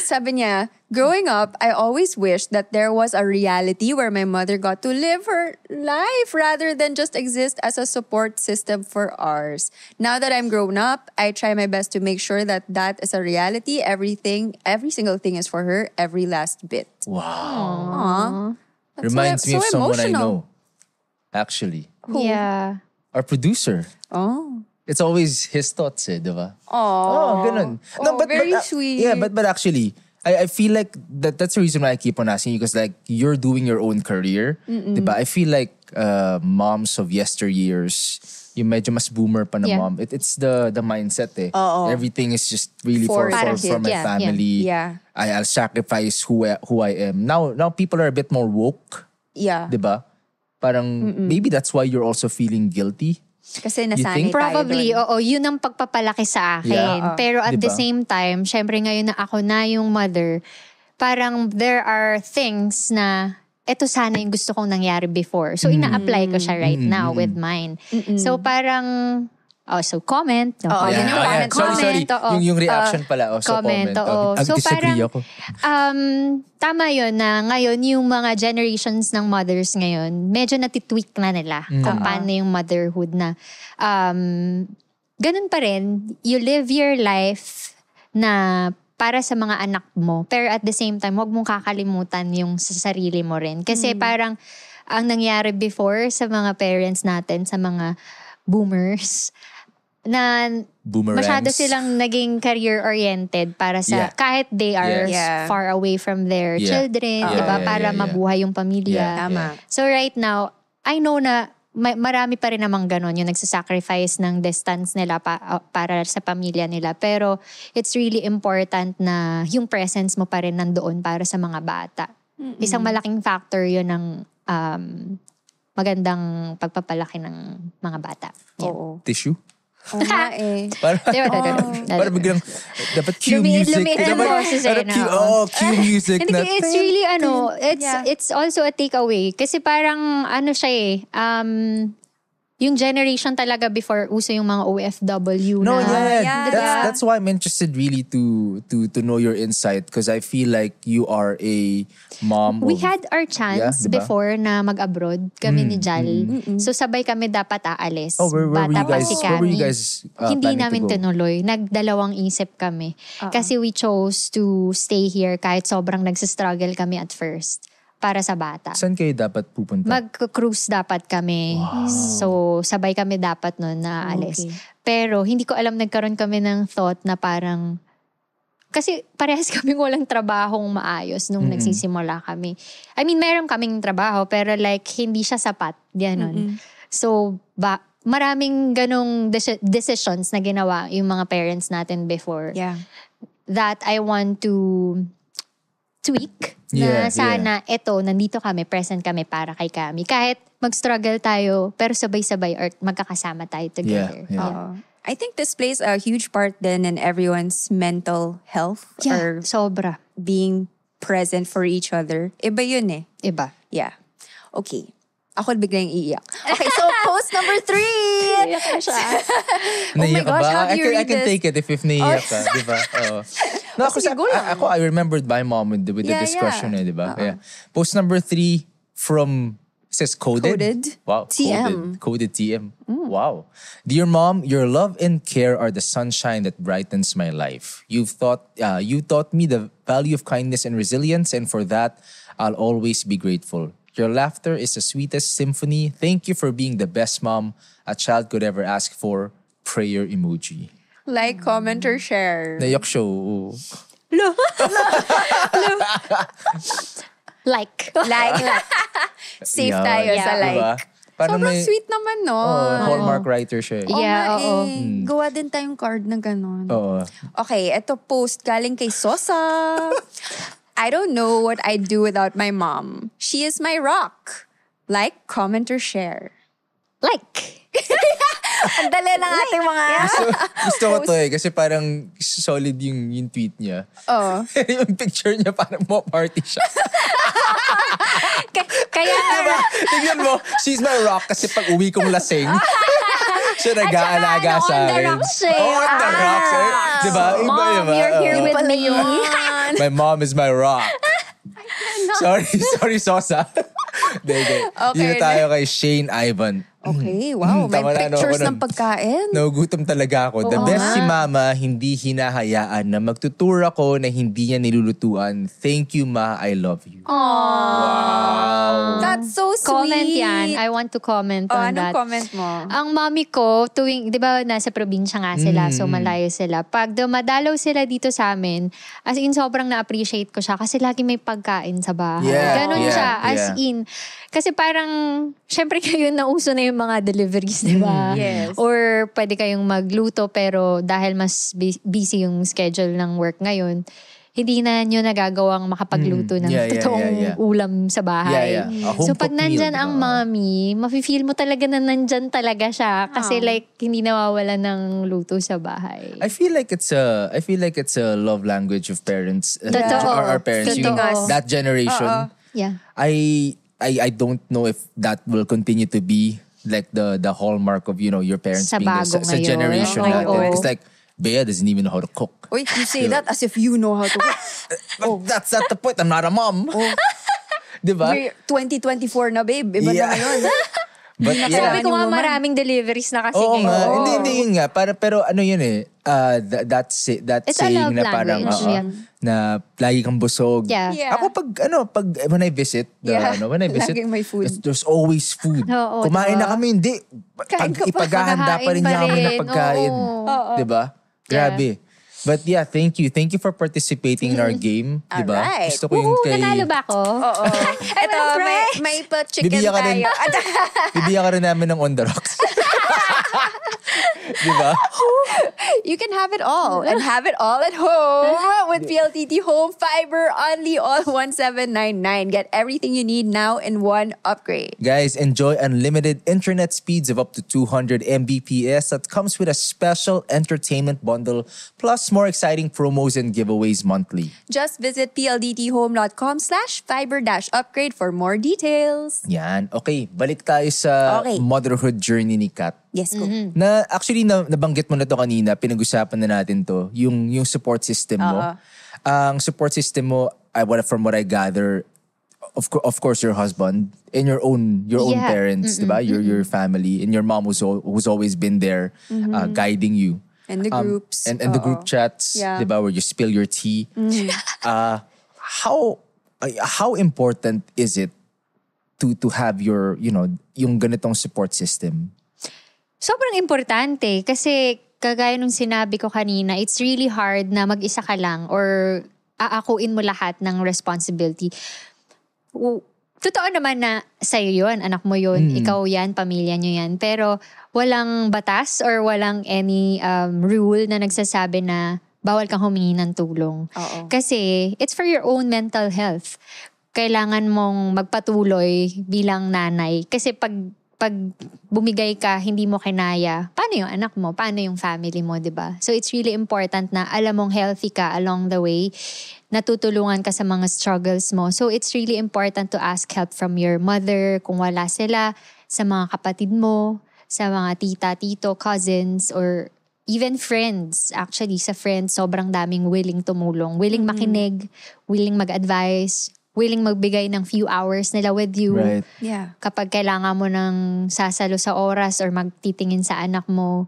S1: Sabi niya, growing up, I always wished that there was a reality where my mother got to live her life rather than just exist as a support system for ours. Now that I'm grown up, I try my best to make sure that that is a reality. Every single thing is for her, every last bit.
S2: Wow.
S1: Aww. That's
S2: Reminds me of someone I
S1: emotional.
S2: know. Actually.
S3: Yeah.
S2: Our producer.
S1: Oh.
S2: It's always his thoughts, di ba?
S1: Oh,
S2: ganun.
S1: very sweet.
S2: Yeah, but actually, I feel like that's the reason why I keep on asking you because like you're doing your own career, di ba? I feel like moms of yesteryears, yung medyo mas boomer pa na
S3: Yeah.
S2: mom, it's the mindset eh.
S1: Oo.
S2: Everything is just really
S1: For
S2: for
S1: the kid.
S2: my
S3: Yeah,
S2: family.
S1: yeah.
S2: I'll sacrifice who I am. Now people are a bit more woke,
S1: Yeah.
S2: di ba? Parang maybe that's why you're also feeling guilty.
S1: Kasi
S2: think?
S1: nasanay tayo
S3: Probably,
S1: dun.
S3: oo. Yun ang pagpapalaki sa akin.
S2: Yeah.
S3: Pero at the
S2: Diba?
S3: same time, syempre ngayon na ako na yung mother, parang there are things na eto sana yung gusto kong nangyari before. So, ina-apply ko siya right now with mine. So, parang, comment. No?
S1: Oo, yun yung
S2: Ayan. Sorry.
S3: oo.
S2: Yung reaction pala.
S3: Comment,
S2: comment.
S3: oo. So,
S2: Disagree
S3: parang,
S2: ako.
S3: tama yun na ngayon yung mga generations ng mothers ngayon, medyo natitweak na nila kung paano yung motherhood na ganun pa rin, you live your life na para sa mga anak mo. Pero at the same time, huwag mong kakalimutan yung sa sarili mo rin. Kasi parang ang nangyari before sa mga parents natin, sa mga boomers, na
S2: Boomerangs.
S3: masyado silang naging career-oriented para sa,
S2: Yeah.
S3: kahit they are
S2: Yes.
S1: Yeah.
S3: far away from their
S2: Yeah.
S3: children,
S2: Yeah,
S3: diba?
S2: yeah,
S3: Para
S2: yeah, yeah.
S3: mabuhay yung pamilya.
S2: Yeah.
S1: Tama.
S3: So right now, I know na marami pa rin namang ganon, yung nagsasacrifice ng distance nila para sa pamilya nila. Pero it's really important na yung presence mo pa rin nandoon para sa mga bata. Isang malaking factor yun ng magandang pagpapalaki ng mga bata. Yeah.
S1: Oo.
S2: Tissue?
S1: Oo nga eh.
S2: Para biglang, dapat cue music.
S3: Lumiit ang
S2: Dapat,
S3: boses eh, no?
S2: cue music.
S3: Hindi,
S2: na,
S3: it's really
S1: Yeah.
S3: it's also a takeaway. Kasi parang siya yung generation talaga before uso yung mga OFW
S2: no,
S3: na.
S1: Yeah.
S2: That's why I'm interested really to know your insight because I feel like you are a mom
S3: We
S2: of,
S3: had our chance
S2: Yeah, diba?
S3: before na mag-abroad kami ni Jal. So sabay kami dapat aalis.
S2: where were you
S3: Bata pa
S2: guys?
S3: si
S2: Where were you
S3: Kami.
S2: guys
S3: Hindi
S2: planning
S3: namin
S2: to go?
S3: tinuloy. Nagdalawang isip kami. Kasi we chose to stay here kahit sobrang nagsistruggle kami at first para sa bata.
S2: Saan kayo dapat pupunta?
S3: Mag-cruise dapat kami. So, sabay kami dapat nun na alis.
S1: Okay.
S3: Pero, hindi ko alam, nagkaroon kami ng thought na parang, kasi parehas kaming walang trabahong maayos nung nagsisimula kami. I mean, meron kaming trabaho, pero like, hindi siya sapat. Ganon. So, maraming ganong decisions na ginawa yung mga parents natin before
S1: Yeah.
S3: that I want to tweak na
S2: Yeah,
S3: sana eto, nandito kami, present kami para kay Kami. Kahit mag-struggle tayo, pero sabay-sabay or magkakasama tayo together.
S2: Yeah.
S1: Oo. I think this plays a huge part then in everyone's mental health or
S3: Sobra.
S1: being present for each other. Iba yun eh.
S3: Iba.
S1: Yeah. Okay. Ako biglang iiyak. Okay, so post number 3.
S3: Iyak na siya.
S2: Naiyak ka
S1: gosh,
S2: ba?
S1: how do you
S2: I
S1: read
S2: can
S1: this?
S2: take it if naiyak ka, di ba? Oo. No,
S1: sige, go lang.
S2: I remembered my mom with the
S1: Yeah,
S2: discussion,
S1: yeah.
S2: di ba? Yeah. Post number 3 from, it says coded.
S1: Coded.
S2: Wow.
S1: TM.
S2: Coded TM. Wow. Dear mom, your love and care are the sunshine that brightens my life. You taught me the value of kindness and resilience, and for that, I'll always be grateful. Your laughter is the sweetest symphony. Thank you for being the best mom a child could ever ask for. Prayer emoji.
S1: Like, comment, or share.
S2: Naiyak siya. Oo.
S3: Like.
S1: Safe
S2: Yeah.
S1: tayo sa
S3: Yeah.
S1: like.
S2: Diba? Parang
S1: Sobrang
S2: may-
S1: sweet naman, no?
S2: Hallmark writer siya.
S1: Oo
S3: Yeah,
S1: nga
S3: oo.
S1: eh. Gawa din tayong card na gano'n.
S2: Oo.
S1: Okay, ito post galing kay Sosa. I don't know what I'd do without my mom. She is my rock. Like, comment, or share.
S3: Like.
S1: Ang dali ng ating mga...
S2: Gusto ko to eh. Kasi parang solid yung tweet niya.
S1: Oh.
S2: yung picture niya parang mo party siya.
S3: Kaya
S2: Diba? Tignan mo, she's my rock kasi pag uwi kong lasing, siya nag-aalaga sa
S3: on the
S2: akin.
S3: rocks siya.
S2: On the rocks. Eh. Diba? Iba,
S3: Mom,
S2: diba?
S3: you're here
S2: Oo.
S3: with
S1: Pala
S3: me.
S1: yun.
S2: My mom is my rock. Sorry, Sosa. Dede.
S1: Okay,
S2: Dito tayo kay Shane Ivan.
S1: Okay, wow. May
S2: Tama na,
S1: pictures
S2: ako
S1: ng pagkain.
S2: Nagugutom talaga ako. The
S1: Oo
S2: best
S1: nga.
S2: si Mama, hindi hinahayaan na magtuturo ako na hindi niya nilulutuan. Thank you, Ma. I love you. Wow.
S1: That's so sweet.
S3: Comment yan. I want to comment on
S1: anong
S3: that.
S1: comment mo?
S3: Ang mommy ko, tuwing, di ba nasa probinsya nga sila, so malayo sila. Pag dumadalaw sila dito sa amin, as in sobrang na-appreciate ko siya kasi lagi may pagkain sa bahay.
S2: Yeah,
S3: Ganon
S2: yeah,
S3: siya, as
S2: yeah.
S3: in. Kasi parang, syempre kayo nauso na yung mga deliveries, di ba?
S1: Yes.
S3: Or pwede kayong magluto pero dahil mas busy yung schedule ng work ngayon, hindi na nyo nagagawang makapagluto ng totoong ulam sa bahay.
S2: Yeah. A
S3: So
S2: home-cooked
S3: pag nandyan
S2: meal,
S3: ang
S2: diba?
S3: mommy, mafe-feel mo talaga na nandyan talaga siya. Kasi like, hindi nawawala ng luto sa bahay.
S2: I feel like it's a love language of parents.
S3: Totoo.
S2: Our parents.
S3: Feeding us.
S2: That generation.
S3: Yeah.
S2: I don't know if that will continue to be like the hallmark of your parents
S3: Sa
S2: being
S3: bago
S2: sa
S3: ngayon.
S2: generation
S3: Oo.
S2: natin. It's like Bea doesn't even know how to cook.
S1: Wait, you say that as if you know how to cook.
S2: But that's not the point. I'm not a mom. Diba?
S1: We're 2024 na, babe. Iba
S2: Yeah.
S1: na ngayon.
S2: But
S3: Sabi ko nga
S1: Woman.
S3: maraming deliveries na kasi
S2: Oo nga.
S3: ngayon.
S2: Hindi yun nga. Pero ano yun eh. That
S3: It's a
S2: saying
S3: love
S2: na parang
S3: language, yeah.
S2: na lagi kang busog.
S3: Yeah.
S1: Yeah.
S2: Ako pag when I visit when I visit,
S1: Laging may food.
S2: there's always food.
S3: Oo,
S2: Kumain
S3: diba?
S2: na kami, hindi.
S1: Kain ka pa.
S2: Ipaghahanda pa rin
S3: Kakain
S2: niya
S3: pa
S2: kami ng
S3: rin.
S2: pagkain.
S3: Oo.
S2: Diba? Grabe. But yeah, thank you. Thank you for participating in our game. Diba?
S1: Alright.
S2: Gusto ko yung
S3: Woohoo,
S2: kay...
S3: nanalo ba ako?
S1: Oo. Ito, may pa-chicken
S2: Bibigyan ka rin.
S1: tayo.
S2: Bibigyan ka rin namin ng on the rocks. Diba?
S1: You can have it all and have it all at home with PLDT Home Fiber only on 1799. Get everything you need now in one upgrade.
S2: Guys, enjoy unlimited internet speeds of up to 200 Mbps that comes with a special entertainment bundle plus more exciting promos and giveaways monthly.
S1: Just visit pldthome.com/fiber-upgrade for more details.
S2: Yan. Okay, balik tayo sa
S1: Okay.
S2: motherhood journey ni Kat.
S1: Yes, go.
S2: Na actually nabanggit mo na to kanina, pinag-usapan na natin to, yung support system mo. Ang support system mo, from what I gather, of course your husband and your own
S3: Yeah.
S2: parents, diba? Your family and your mom who's always been there guiding you.
S1: And the groups.
S2: And the group chats,
S1: Yeah.
S2: diba, where you spill your tea. How important is it to have your, yung ganitong support system?
S3: Sobrang importante kasi kagaya nung sinabi ko kanina, it's really hard na mag-isa ka lang or aakuin mo lahat ng responsibility. Totoo naman na sa'yo yun, anak mo yun, ikaw yan, pamilya nyo yan. Pero walang batas or walang any rule na nagsasabi na bawal kang humingi ng tulong.
S1: Oo.
S3: Kasi it's for your own mental health. Kailangan mong magpatuloy bilang nanay. Kasi pag bumigay ka, hindi mo kinaya, paano yung anak mo? Paano yung family mo, diba? So it's really important na alam mong healthy ka along the way, natutulungan ka sa mga struggles mo. So it's really important to ask help from your mother, kung wala sila, sa mga kapatid mo, sa mga tita, tito, cousins, or even friends. Actually, sa friends, sobrang daming willing tumulong, willing makinig, willing mag-advise, willing magbigay ng few hours nila with you.
S2: Right.
S1: Yeah.
S3: Kapag kailangan mo ng sasalo sa oras or magtitingin sa anak mo,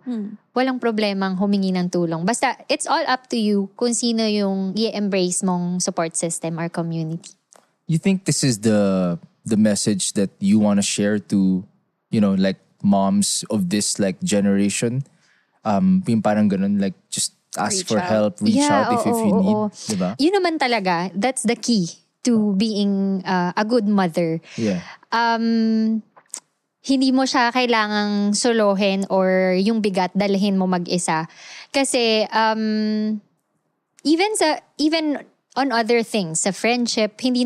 S3: walang problemang humingi ng tulong. Basta, it's all up to you kung sino yung i-embrace mong support system or community.
S2: You think this is the message that you want to share to, like moms of this like generation? Yung parang ganun, like just ask
S1: Reach
S2: for
S1: out.
S2: help, reach out if you need.
S3: oo.
S2: Diba?
S3: Yun naman talaga, that's the key to being a good mother.
S2: Yeah.
S3: Hindi mo siya kailangang solohin or yung bigat dalhin mo mag-isa. Kasi even on other things, sa friendship, hindi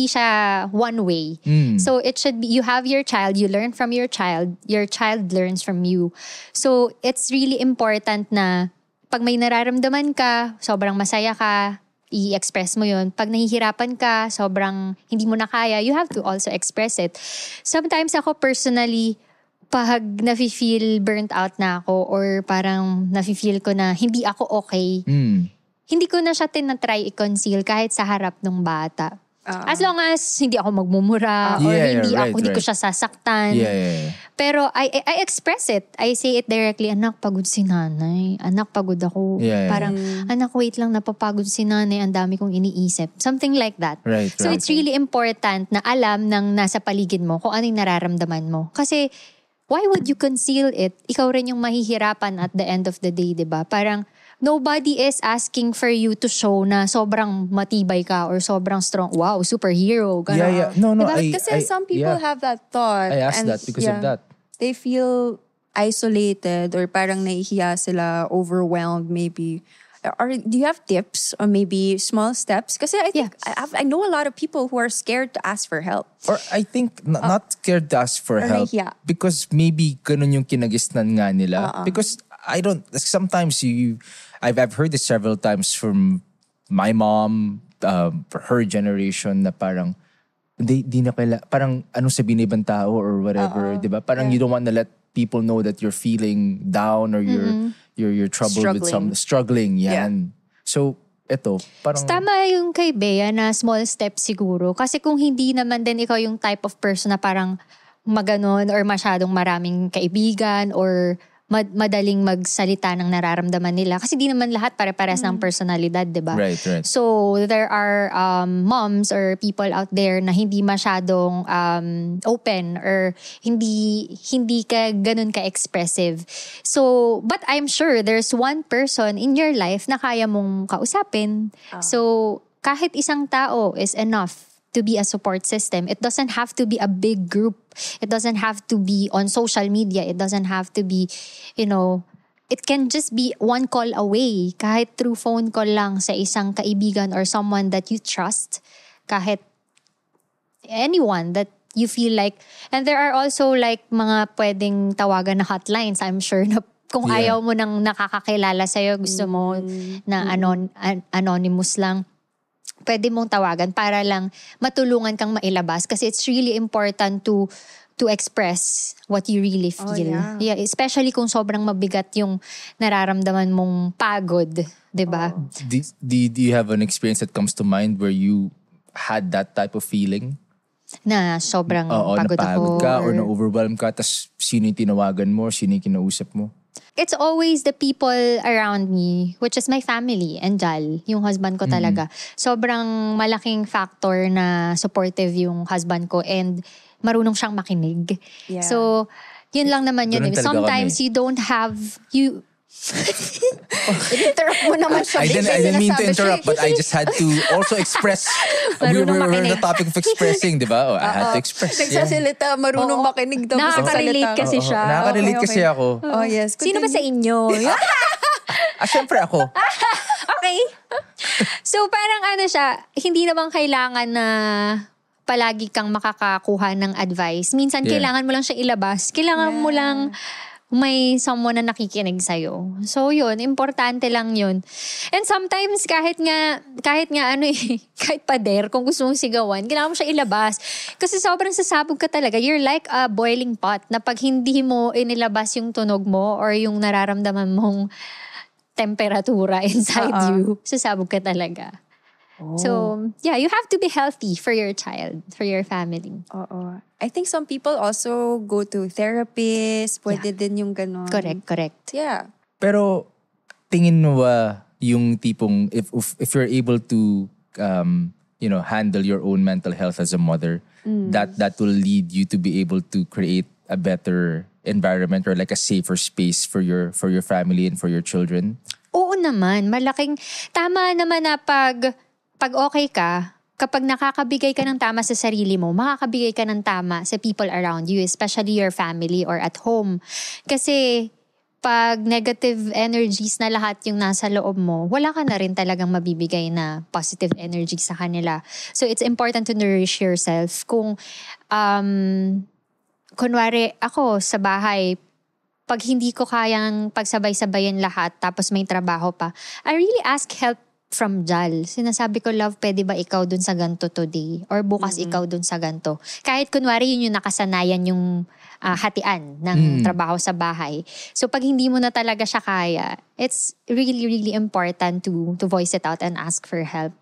S3: siya one way. So it should be, you have your child, you learn from your child learns from you. So it's really important na pag may nararamdaman ka, sobrang masaya ka, i-express mo yun. Pag nahihirapan ka, sobrang hindi mo na kaya, you have to also express it. Sometimes ako personally, pag nafe-feel burnt out na ako or parang nafe-feel ko na hindi ako okay, hindi ko na siya tinatry i-conceal kahit sa harap ng bata. As long as hindi ako magmumura or hindi ko siya sasaktan. Pero I express it. I say it directly, anak, pagod si nanay. Anak, pagod ako. Parang, anak, wait lang, napapagod si nanay. Ang dami kong iniisip. Something like that. So it's really important na alam ng nasa paligid mo kung ano yung nararamdaman mo. Kasi, why would you conceal it? Ikaw rin yung mahihirapan at the end of the day, diba? Parang, nobody is asking for you to show na sobrang matibay ka or sobrang strong. Wow, superhero. Gana.
S2: No.
S1: Kasi some people have that thought.
S2: I asked that because of that.
S1: They feel isolated or parang nahihiya sila, overwhelmed maybe. Or do you have tips or maybe small steps? Kasi I think I know a lot of people who are scared to ask for help.
S2: Or I think not scared to ask for help because maybe ganun yung kinagisnan nga nila. Because I don't, sometimes I've heard this several times from my mom, her generation na parang, di na parang anong sabihin ng ibang tao or whatever, di ba? Parang you don't want to let people know that you're feeling down or you're troubled with some struggling. Yan. So, eto, parang...
S3: Tama yung kay Bea na small steps siguro. Kasi kung hindi naman din ikaw yung type of person na parang maganon or masyadong maraming kaibigan or madaling magsalita ng nararamdaman nila. Kasi di naman lahat pare-pares ng personalidad, di ba?
S2: Right.
S3: So, there are moms or people out there na hindi masyadong open or hindi ka ganun ka-expressive. So, but I'm sure there's one person in your life na kaya mong kausapin. So, kahit isang tao is enough to be a support system. It doesn't have to be a big group. It doesn't have to be on social media. It doesn't have to be, it can just be one call away. Kahit through phone call lang sa isang kaibigan or someone that you trust. Kahit anyone that you feel like, and there are also like mga pwedeng tawagan na hotlines. I'm sure na kung ayaw mo nang nakakakilala sa'yo, gusto mo na anonymous lang, pwede mong tawagan para lang matulungan kang mailabas kasi it's really important to express what you really feel. Yeah, especially kung sobrang mabigat yung nararamdaman mong pagod, 'di ba?
S2: Do you have an experience that comes to mind where you had that type of feeling?
S3: Na sobrang pagod
S2: napagod ka or na-overwhelm ka, tas sino yung tinawagan mo, sino yung kinausap mo?
S3: It's always the people around me, which is my family and Jal, yung husband ko talaga. Sobrang malaking factor na supportive yung husband ko and marunong siyang makinig. Yeah. So, yun lang naman yun. Sometimes you don't have,
S1: interrupt mo naman siya.
S2: I didn't mean to interrupt, but I just had to also express. We're on the topic of expressing, di ba? I had to express.
S1: Nagsasalita, marunong makinig daw.
S3: Nakaka-relate kasi siya.
S2: Nakaka-relate kasi ako.
S1: Oh, yes.
S3: Sino ba sa inyo?
S2: Siyempre ako.
S3: Okay. So, parang siya, hindi naman kailangan na palagi kang makakakuha ng advice. Minsan, kailangan mo lang siya ilabas. Kailangan mo lang may someone na nakikinig sa'yo. So yun, importante lang yun. And sometimes kahit nga kahit pader, kung gusto mong sigawan, kailangan mo siya ilabas. Kasi sobrang sasabog ka talaga. You're like a boiling pot na pag hindi mo inilabas yung tunog mo or yung nararamdaman mong temperatura inside you, sasabog ka talaga. So, yeah, you have to be healthy for your child, for your family.
S1: I think some people also go to therapists. Pwede din yung ganon.
S3: Correct.
S1: Yeah.
S2: Pero, tingin mo ba yung tipong, if you're able to, handle your own mental health as a mother, that will lead you to be able to create a better environment or like a safer space for your family and for your children?
S3: Oo naman. Tama naman na pag okay ka, kapag nakakabigay ka ng tama sa sarili mo, makakabigay ka ng tama sa people around you, especially your family or at home. Kasi pag negative energies na lahat yung nasa loob mo, wala ka na rin talagang mabibigay na positive energy sa kanila. So it's important to nourish yourself. Kung, kunwari ako sa bahay, pag hindi ko kayang pagsabay-sabayin lahat tapos may trabaho pa, I really ask help from Jal. Sinasabi ko, love, pwede ba ikaw dun sa ganto today? Or bukas ikaw dun sa ganto? Kahit kunwari yun yung nakasanayan yung hatian ng trabaho sa bahay. So pag hindi mo na talaga siya kaya, it's really, really important to voice it out and ask for help.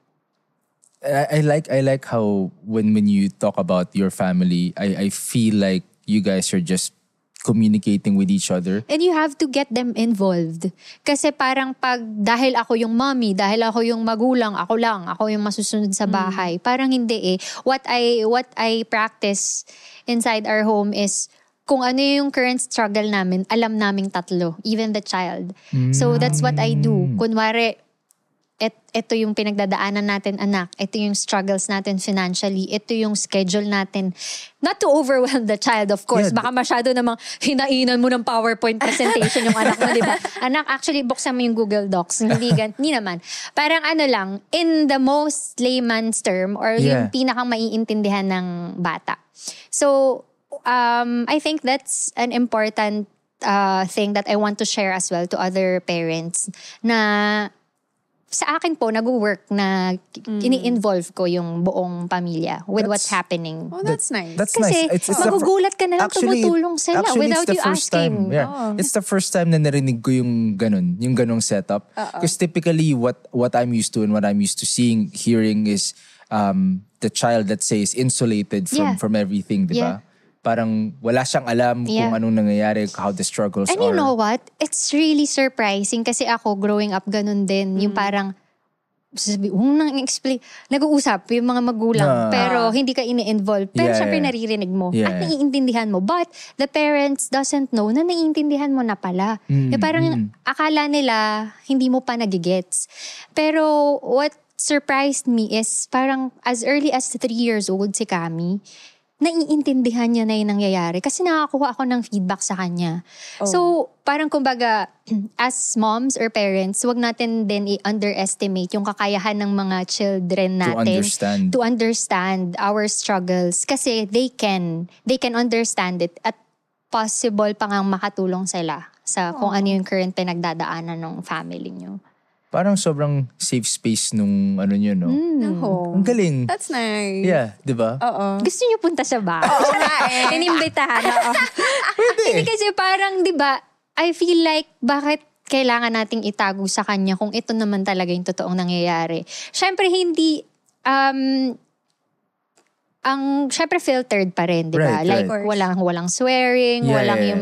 S2: I like how when you talk about your family, I feel like you guys are just communicating with each other.
S3: And you have to get them involved. Kasi parang dahil ako yung mommy, dahil ako yung magulang, ako yung masusunod sa bahay. Parang hindi eh. What I practice inside our home is kung ano yung current struggle namin, alam naming tatlo, even the child. So that's what I do. Kunwari, ito yung pinagdadaanan natin, anak. Ito yung struggles natin financially. Ito yung schedule natin. Not to overwhelm the child, of course.
S2: Yeah.
S3: Baka masyado namang hinainan mo ng PowerPoint presentation yung anak mo, di ba? Anak, actually, buksan mo yung Google Docs. Hindi naman. Parang lang, in the most layman's term or yung pinakang maiintindihan ng bata. So, I think that's an important thing that I want to share as well to other parents na sa akin po, nag-work na ini-involve ko yung buong pamilya with what's happening.
S1: Oh, that's nice.
S2: That's
S3: Kasi
S2: nice.
S3: magugulat ka na lang tumutulong sila without you asking.
S2: It's the first time na narinig ko yung ganong setup. Because typically what I'm used to and what I'm used to seeing, hearing is the child, let's say, is insulated from everything, di ba? Parang wala siyang alam kung anong nangyayari, how the struggles
S3: are. And you know what? It's really surprising kasi ako growing up ganun din. Yung parang nag-uusap yung mga magulang pero hindi ka ini-involve. Pero syempre naririnig mo at naiintindihan mo. But the parents doesn't know na naiintindihan mo na pala. Parang akala nila hindi mo pa nagigets. Pero what surprised me is parang as early as 3 years old si Kami, naiintindihan niya na yung nangyayari kasi nakakuha ako ng feedback sa kanya. So, parang kumbaga, as moms or parents, wag natin din i-underestimate yung kakayahan ng mga children natin to understand our struggles kasi they can understand it at possible pa ngang makatulong sila sa kung ano yung current pinagdadaanan ng family nyo.
S2: Parang sobrang safe space nung nyo, no? Ang galing.
S1: That's nice.
S2: Yeah, di ba?
S3: Gusto nyo punta sa bahay?
S1: Oo nga eh.
S3: Inimbitahan. Hindi kasi parang, di ba, I feel like bakit kailangan nating itago sa kanya kung ito naman talaga yung totoong nangyayari. Siyempre, hindi, siyempre filtered pa rin, di ba?
S2: Right,
S3: like, walang swearing, walang yung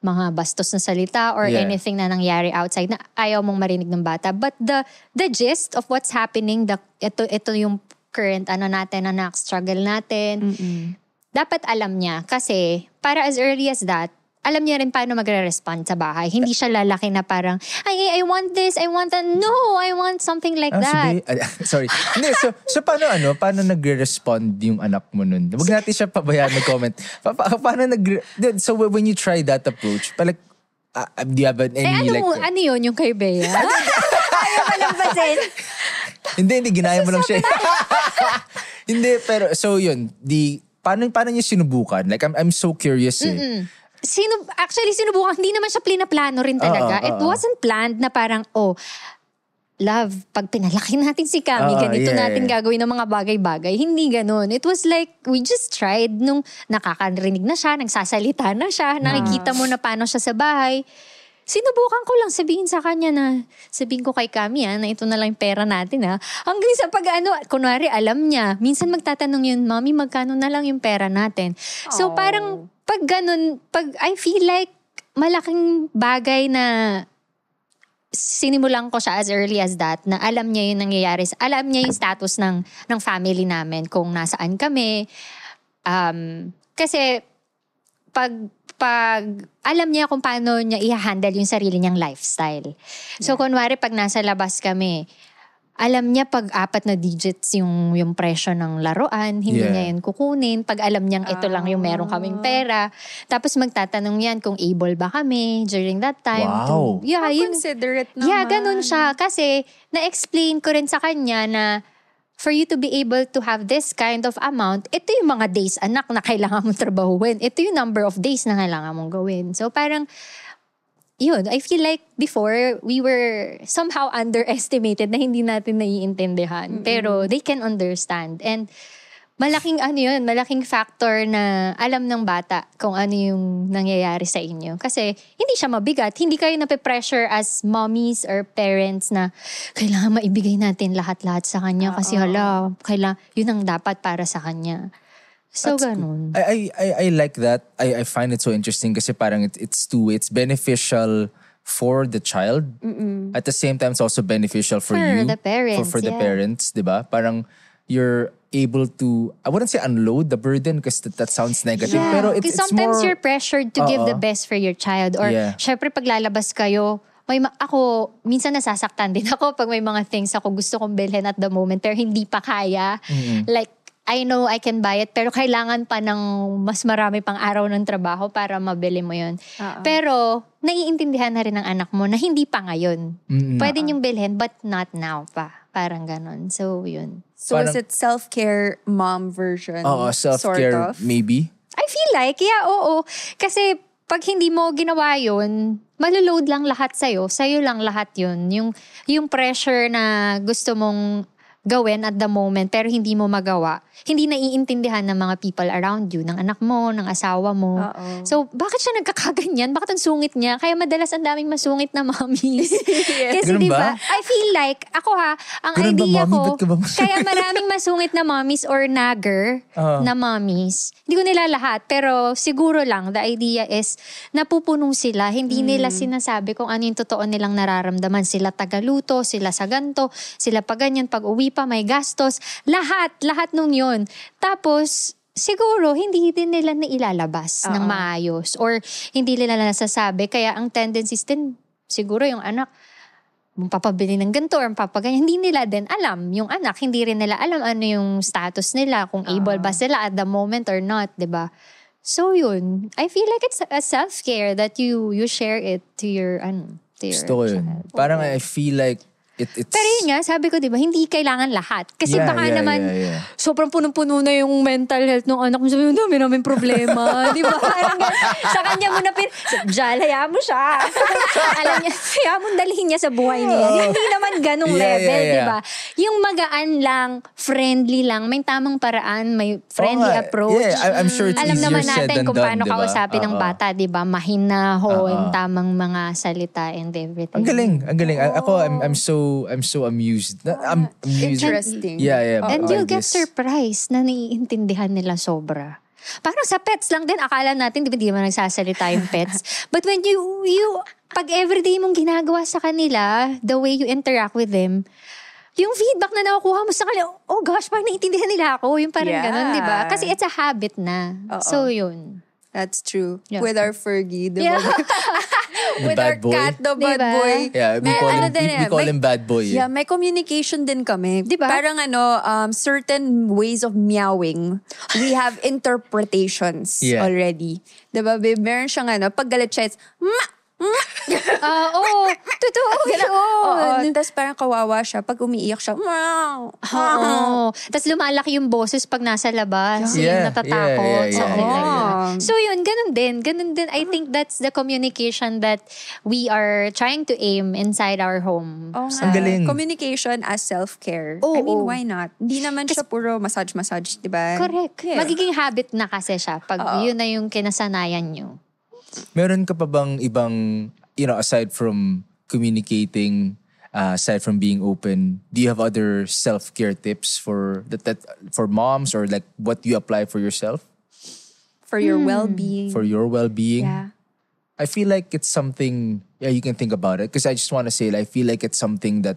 S3: mga bastos na salita or anything na nangyari outside na ayaw mong marinig ng bata. But the gist of what's happening, ito yung current natin, anak, struggle natin, dapat alam niya. Kasi para as early as that, alam niya rin paano magre-respond sa bahay. Hindi siya lalaki na parang, I want this, I want that. No, I want something like that.
S2: Sorry. Hindi, so paano nagre-respond yung anak mo nun? Huwag natin siya pabayaan mag-comment. Paano so when you try that approach, like, do you have any
S3: ano yun yung kay Bea?
S1: Ayaw ka lang basin.
S2: Hindi, ginaya mo lang siya. Hindi, pero so yun, paano niyo sinubukan? Like, I'm so curious eh.
S3: Actually, sinubukan. Hindi naman siya plano rin talaga. It wasn't planned na parang, love, pag pinalaki natin si Kami, ganito natin gagawin ng mga bagay-bagay. Hindi ganun. It was like, we just tried nung nakakarinig na siya, nagsasalita na siya, nakikita mo na paano siya sa bahay. Sinubukan ko lang sabihin ko kay Kami na ito na lang yung pera natin Hanggang sa kunwari alam niya, minsan magtatanong yun, Mommy, magkano na lang yung pera natin? So parang, pag I feel like malaking bagay na sinimulan ko siya as early as that, na alam niya yung nangyayari, alam niya yung status ng family namin, kung nasaan kami. Kasi pag alam niya kung paano niya i-handle yung sarili niyang lifestyle. So kunwari pag nasa labas kami, alam niya pag 4 na digits yung presyo ng laruan, hindi niya yun kukunin. Pag alam niyang ito lang yung meron kaming pera. Tapos magtatanong yan kung able ba kami during that time.
S2: Wow.
S1: Considerate naman.
S3: Yeah, ganun siya. Kasi na-explain ko rin sa kanya na for you to be able to have this kind of amount, ito yung mga days, anak, na kailangan mong trabahuin. Ito yung number of days na kailangan mong gawin. So parang, yun, I feel like before, we were somehow underestimated na hindi natin naiintindihan. Pero they can understand. And malaking factor na alam ng bata kung ano yung nangyayari sa inyo. Kasi hindi siya mabigat. Hindi kayo nape-pressure as mommies or parents na kailangan maibigay natin lahat-lahat sa kanya kasi kailangan, yun ang dapat para sa kanya. So, ganun.
S2: I like that. I find it so interesting kasi parang it's two-way. It's beneficial for the child. At the same time, it's also beneficial for you.
S3: The parents,
S2: for the parents, di ba? Parang you're able to, I wouldn't say unload the burden because that sounds negative.
S3: Yeah.
S2: Pero it's
S3: sometimes
S2: more,
S3: you're pressured to give the best for your child. Or syempre pag lalabas kayo, ako, minsan nasasaktan din ako pag may mga things ako gusto kong bilhin at the moment pero hindi pa kaya. Like, I know I can buy it pero kailangan pa ng mas marami pang araw ng trabaho para mabili mo yun. Pero naiintindihan na rin ng anak mo na hindi pa ngayon. Pwede niyong bilhin but not now pa. Parang ganon. So, yun.
S1: So, is it self-care mom version?
S2: Self-care
S1: sort of?
S2: maybe?
S3: I feel like, oo. Kasi pag hindi mo ginawa yun, maloload lang lahat sa'yo. Sa'yo lang lahat yun. Yung pressure na gusto mong gawin at the moment pero hindi mo magawa, hindi naiintindihan ng mga people around you, ng anak mo, ng asawa mo. So, bakit siya nagkakaganyan? Bakit ang sungit niya? Kaya madalas ang daming masungit na mommies. Kasi diba, I feel like, ako ang
S2: Ganun
S3: idea
S2: ba, mommy?
S3: ko,
S2: Ba't ka ba masungit?
S3: kaya maraming masungit na mommies or nagger na mommies. Hindi ko nila lahat, pero siguro lang, the idea is, napupunong sila, hindi nila sinasabi kung ano yung totoo nilang nararamdaman. Sila tagaluto, sila sa ganto, sila pa ganyan, pag uwi pa may gastos, lahat nung yun. Tapos, siguro, hindi din nila na ilalabas ng maayos or hindi nila nasasabi. Kaya ang tendencies din, siguro yung anak, papabili ng ganito or papaganyan, hindi nila din alam. Yung anak, hindi rin nila alam ano yung status nila, kung able ba sila at the moment or not, diba? So yun, I feel like it's a self-care that you share it to your
S2: Gusto ko yun.
S3: child.
S2: Parang I feel like it's...
S3: Pero yun nga, sabi ko, di ba, hindi kailangan lahat. Kasi baka naman, sobrang punong-puno na yung mental health ng anak mo. Sabi mo, dami namin problema. Di ba? Sa kanya mo na hayaan mo siya. Alam niya, hayaan mo dalhin niya sa buhay niya. Hindi naman ganong level, di ba? Yung magaan lang, friendly lang, may tamang paraan, may friendly approach.
S2: Yeah, I'm sure it's
S3: Alam
S2: easier
S3: naman
S2: said
S3: natin
S2: than
S3: kung
S2: done,
S3: paano
S2: diba?
S3: kausapin ng bata, di ba? Mahinahon, tamang mga salita and everything.
S2: Ang galing. Ako, I'm so amused. I'm amused.
S1: Interesting.
S2: Yeah.
S3: And you'll get
S2: this.
S3: surprised na naiintindihan nila sobra. Parang sa pets lang din, akala natin, di ba nagsasalita yung pets? But when you pag everyday mong ginagawa sa kanila, the way you interact with them, yung feedback na nakukuha mo sa kanila, oh gosh, parang naiintindihan nila ako. Yung parang ganun, di ba? Kasi it's a habit na. So yun.
S1: That's true.
S3: Yeah.
S1: With our Fergie, di ba? With our
S2: bad boy.
S1: cat, the bad
S3: Diba?
S1: boy.
S2: Yeah, we call him bad boy.
S1: Yeah, may communication din kami.
S3: Diba?
S1: Parang certain ways of meowing, we have interpretations already. Diba, babe? Meron siyang pag galit siya, it's,
S3: Totoo yun.
S1: Tapos parang kawawa siya. Pag umiiyak siya,
S3: Tapos lumalaki yung boses pag nasa labas.
S2: Yeah.
S3: Yung natatakot.
S2: Yeah.
S3: Something like
S1: Yeah.
S3: that. So yun, ganun din. I think that's the communication that we are trying to aim inside our home.
S2: Ang galing.
S1: Communication as self-care. I
S3: Oo.
S1: mean, why not? Hindi naman siya puro massage, diba?
S3: Correct.
S1: Yeah.
S3: Magiging habit na kasi siya pag yun na yung kinasanayan nyo.
S2: Meron ka pa bang ibang, aside from communicating, aside from being open, do you have other self-care tips for for moms or like what you apply for yourself?
S1: For your well-being.
S2: For your well-being?
S1: Yeah.
S2: I feel like it's something, you can think about it. Because I just want to say, I feel like it's something that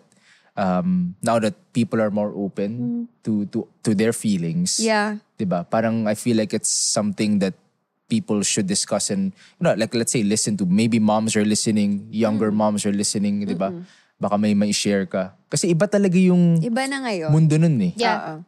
S2: now that people are more open to their feelings.
S1: Yeah.
S2: Diba? Parang I feel like it's something that people should discuss and, like let's say listen to. Maybe moms are listening, younger moms are listening, diba? Baka may share ka. Kasi iba talaga yung
S1: Iba na ngayon.
S2: mundo nun eh.
S3: Yeah.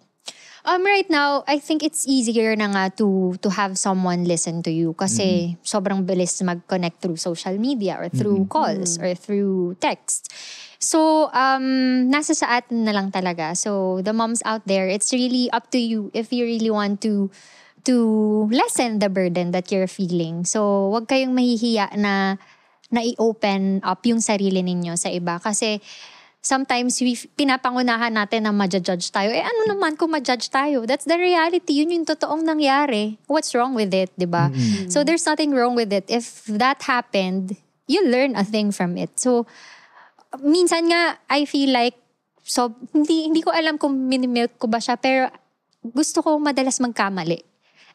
S3: Right now, I think it's easier na nga to have someone listen to you kasi sobrang bilis mag-connect through social media or through calls or through text. So, nasa sa atin na lang talaga. So, the moms out there, it's really up to you if you really want to lessen the burden that you're feeling. So, wag kayong mahihiya na na i-open up yung sarili ninyo sa iba. Kasi sometimes pinapangunahan natin na ma-judge tayo. Ano naman kung ma-judge tayo? That's the reality. Yun yung totoong nangyari. What's wrong with it, di ba? So there's nothing wrong with it. If that happened, you learn a thing from it. So minsan nga, I feel like, so hindi ko alam kung minimilk ko ba siya, pero gusto ko madalas magkamali.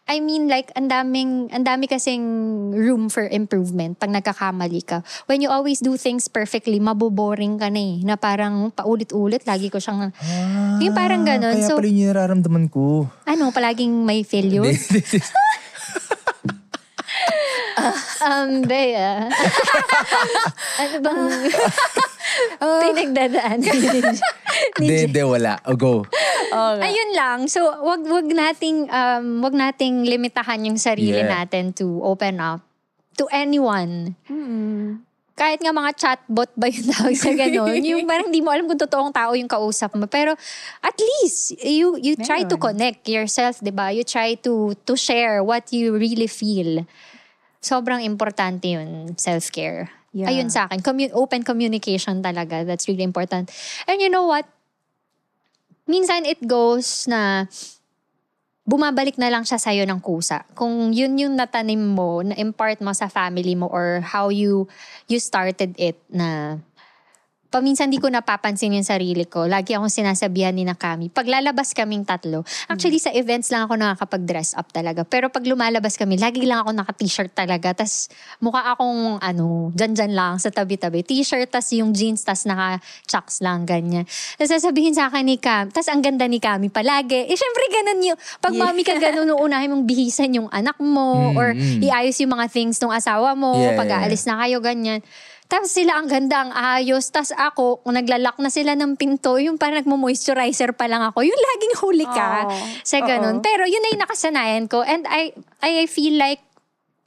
S3: I mean, like, ang dami kasing room for improvement pag nagkakamali ka. When you always do things perfectly, maboboring ka na eh. Na parang paulit-ulit, lagi ko siyang, yung parang ganun.
S2: Kaya
S3: So,
S2: pala yung nararamdaman ko.
S3: ano, palaging may failure? Bea. Ano bang pinagdadaan?
S2: Hindi, wala. O, go.
S3: Ayun lang. So, wag nating limitahan yung sarili natin to open up to anyone. Kahit nga mga chatbot ba yung tawag sa ganun. Yung parang di mo alam kung totoong tao yung kausap mo. Pero at least, you try to connect yourself, di ba? You try to share what you really feel. Sobrang importante yun, self-care.
S1: Yeah.
S3: Ayun sa akin. Open communication talaga. That's really important. And you know what? Minsan it goes na bumabalik na lang siya sa'yo ng kusa. Kung yun yung natanim mo, na-impart mo sa family mo or how you started it na paminsan di ko napapansin yung sarili ko. Lagi akong sinasabihan ni Nakami. Pag lalabas kaming tatlo, actually sa events lang ako nakakapag-dress up talaga. Pero pag lumalabas kami, lagi lang ako naka-t-shirt talaga. Tas mukha akong dyan lang sa tabi-tabi. T-shirt, tas yung jeans, tas naka-chucks lang, ganyan. Tas sasabihin sa akin ni Cam, tas ang ganda ni Kami palagi. Syempre ganun yung, pag mami ka ganun, unahin mong bihisan yung anak mo or iayos yung mga things ng asawa mo, pag aalis na kayo, ganyan. Tapos sila ang ganda, ang ayos. Tapos ako, kung naglalak na sila ng pinto, yung parang nagmo-moisturizer pa lang ako. Yung laging huli ka sa ganun. Pero yun na yung nakasanayan ko. And I feel like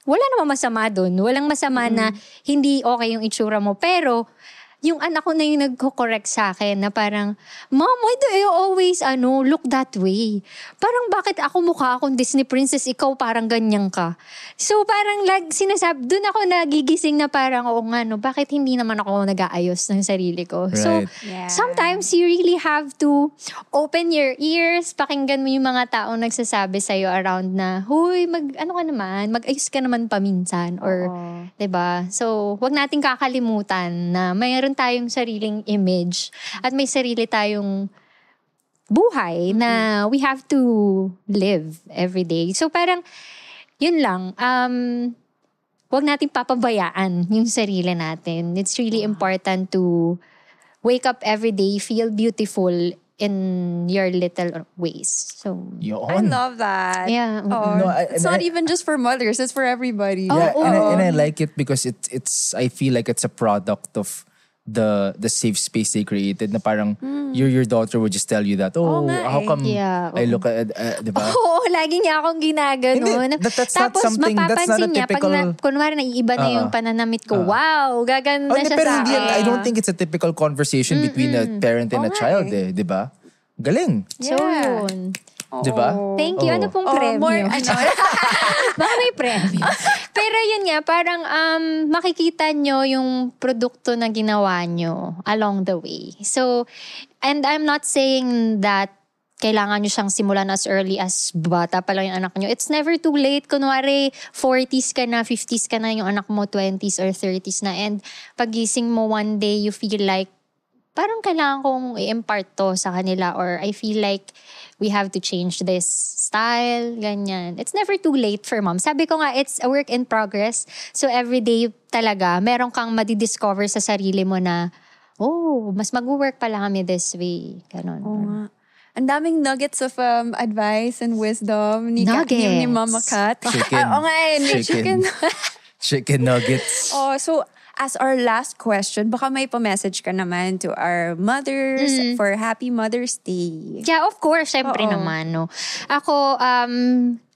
S3: wala namang masama dun. Walang masama na hindi okay yung itsura mo. Pero yung anak ko na yung nagko-correct sa akin na parang, Mom, why do you always look that way? Parang bakit ako mukha akong Disney princess, ikaw parang ganyan ka? So parang sinasabi, dun ako nagigising na parang, bakit hindi naman ako nag-aayos ng sarili ko?
S2: Right.
S3: So sometimes you really have to open your ears, pakinggan mo yung mga taong nagsasabi sa'yo around na, huy, mag-ayos ka naman paminsan. Or, diba? So, wag nating kakalimutan na mayroon tayong sariling image at may sarili tayong buhay na we have to live every day. So parang, yun lang, wag nating papabayaan yung sarili natin. It's really important to wake up every day, feel beautiful in your little ways. So,
S1: I love that.
S3: Yeah.
S2: No,
S1: it's not even just for mothers, it's for everybody.
S2: Yeah, and I like it because it's I feel like it's a product of the safe space they created na parang your daughter would just tell you that, how come I look at, diba?
S3: Oo, lagi niya akong ginaganon.
S2: Hindi, that's
S3: Tapos
S2: not something, that's not a
S3: mapapansin niya,
S2: typical...
S3: pag kunwari naiiba na yung pananamit ko, wow, gaganda siya
S2: pero
S3: sa
S2: hindi,
S3: akin.
S2: I don't think it's a typical conversation between a parent and a child diba? Galing.
S3: So yun.
S2: Diba?
S3: Thank you. Ano pong premyo? Baka may premyo. Pero yun nga, parang makikita nyo yung produkto na ginawa nyo along the way. So, and I'm not saying that kailangan nyo siyang simulan as early as bata pa lang yung anak nyo. It's never too late. Kunwari, 40s ka na, 50s ka na, yung anak mo 20s or 30s na. And pagising mo one day, you feel like, parang kailangan kong i-impart to sa kanila or I feel like we have to change this style, ganyan. It's never too late for mom. Sabi ko nga, it's a work in progress. So everyday talaga, meron kang madidiscover sa sarili mo na, mas mag-work pala kami this way. Ganon.
S1: Ang daming nuggets of advice and wisdom ni Mama Kat.
S2: Chicken nuggets.
S1: So as our last question, baka may pa-message ka naman to our mothers for Happy Mother's Day.
S3: Yeah, of course. Syempre naman, no. Ako,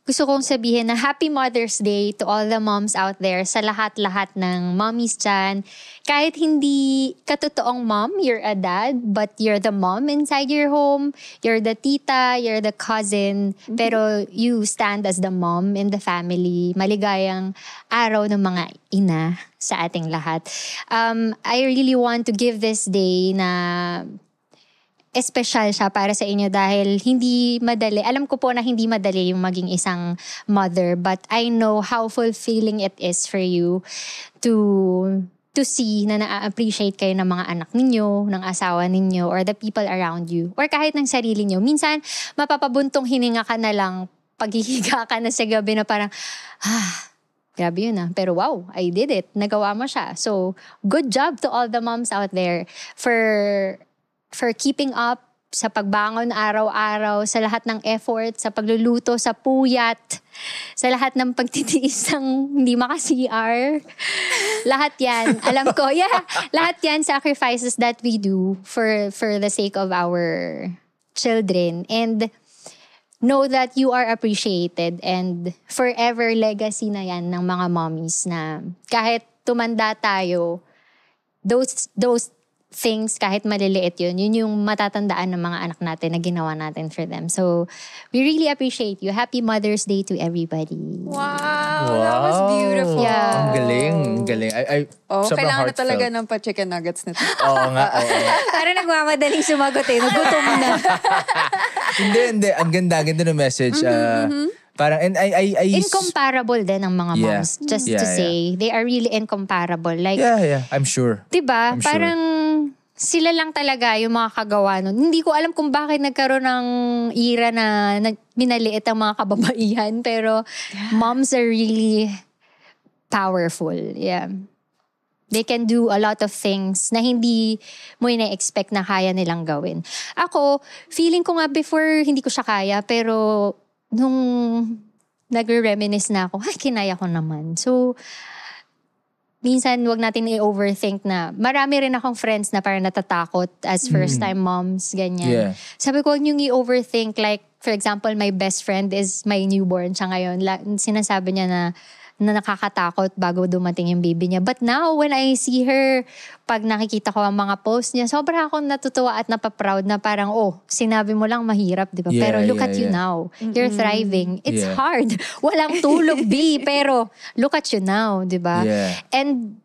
S3: gusto kong sabihin na Happy Mother's Day to all the moms out there, sa lahat-lahat ng mommies dyan. Kahit hindi katotoong mom, you're a dad, but you're the mom inside your home. You're the tita, you're the cousin, pero you stand as the mom in the family. Maligayang araw ng mga ina sa ating lahat. I really want to give this day na espesyal siya para sa inyo dahil hindi madali. Alam ko po na hindi madali yung maging isang mother, but I know how fulfilling it is for you to see na na-appreciate kayo ng mga anak ninyo, ng asawa ninyo, or the people around you, or kahit ng sarili nyo. Minsan, mapapabuntong hininga ka na lang, paghihiga ka na sa gabi na parang, grabe yun Pero wow, I did it. Nagawa mo siya. So, good job to all the moms out there for keeping up sa pagbangon araw-araw, sa lahat ng effort, sa pagluluto, sa puyat, sa lahat ng pagtitiis ng hindi maka-CR. Lahat yan. Alam ko, lahat yan sacrifices that we do for the sake of our children. And know that you are appreciated and forever legacy na yan ng mga mommies na kahit tumanda tayo, those things, kahit maliliit yun yung matatandaan ng mga anak natin na ginawa natin for them. So, we really appreciate you. Happy Mother's Day to everybody.
S1: Wow, that was beautiful.
S3: Yeah.
S2: Ang galing. Sobrang
S1: kailangan na
S2: heartfelt.
S1: talaga ng pa-chicken nuggets nito.
S2: Oo nga.
S3: Parang nagmamadaling sumagot Nagutom na.
S2: Hindi. Ang ganda ng message. Parang, and I
S3: Incomparable din ang mga moms. Just to say, they are really incomparable. Like,
S2: yeah, I'm sure.
S3: Diba?
S2: I'm sure.
S3: Parang sila lang talaga yung mga kagawa nun. Hindi ko alam kung bakit nagkaroon ng era na minaliit ang mga kababaihan. Pero moms are really powerful. Yeah. They can do a lot of things na hindi mo ina-expect na kaya nilang gawin. Ako, feeling ko nga before hindi ko siya kaya, pero nung nagre-reminisce na ako, kinaya ko naman. So, minsan wag natin i-overthink na marami rin akong friends na parang natatakot as first-time moms, ganyan.
S2: Yeah.
S3: Sabi ko, wag niyong i-overthink. Like, for example, my best friend is my newborn siya ngayon. Sinasabi niya na nakakatakot bago dumating yung baby niya. But now, when I see her, pag nakikita ko ang mga post niya, sobrang akong natutuwa at napaproud na parang, sinabi mo lang mahirap, di ba?
S2: Yeah,
S3: Pero look
S2: yeah,
S3: at you
S2: yeah.
S3: now. You're thriving. It's
S2: Yeah.
S3: hard. Walang tulog, B. Pero look at you now, di ba?
S2: Yeah.
S3: And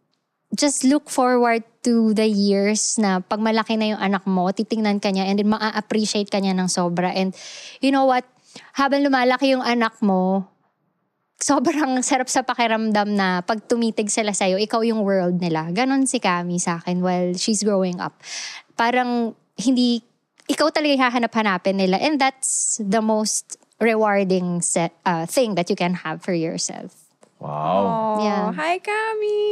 S3: just look forward to the years na pag malaki na yung anak mo, titingnan ka niya and then ma-appreciate ka niya ng sobra. And you know what? Habang lumalaki yung anak mo, sobrang sarap sa pakiramdam na pag tumitig sila sa'yo, ikaw yung world nila. Ganon si Cami sa akin while she's growing up. Parang ikaw talaga hahanap-hanapin nila. And that's the most rewarding thing that you can have for yourself.
S2: Wow.
S3: Yeah.
S1: Hi, Cami!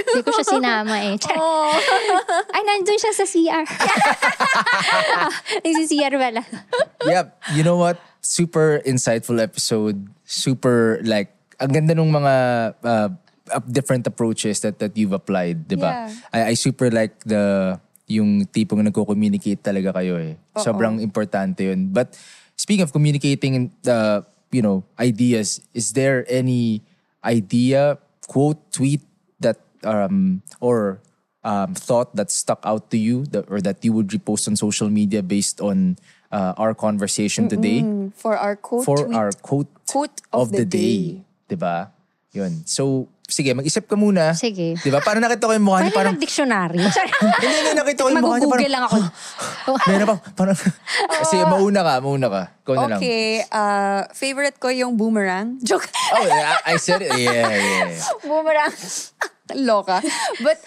S3: Hindi ko siya sinama Ay, nandun siya sa CR. Nagsi-CR pala.
S2: Yep. You know what? Super insightful episode. Super ang ganda nung mga different approaches that you've applied, 'di ba?
S1: Yeah.
S2: I super like yung tipong nagko-communicate talaga kayo . Sobrang importante 'yun. But speaking of communicating ideas, is there any idea, quote, tweet that or thought that stuck out to you or that you would repost on social media based on our conversation today?
S1: For our quote
S2: of the day. Diba? Yun. So, sige, mag-isip ka muna.
S3: Sige.
S2: Diba? Parang nakita ko yung mukha niya.
S3: Parang mag-dictionary.
S2: Hindi, nakita ko yung mukha niya.
S3: Mag-google lang ako.
S2: Meron pa. Parang, sige, mauna ka. Ikaw na lang.
S1: Okay, favorite ko yung boomerang. Joke.
S2: Oh, I said it. Yeah.
S1: Boomerang. Loka. But,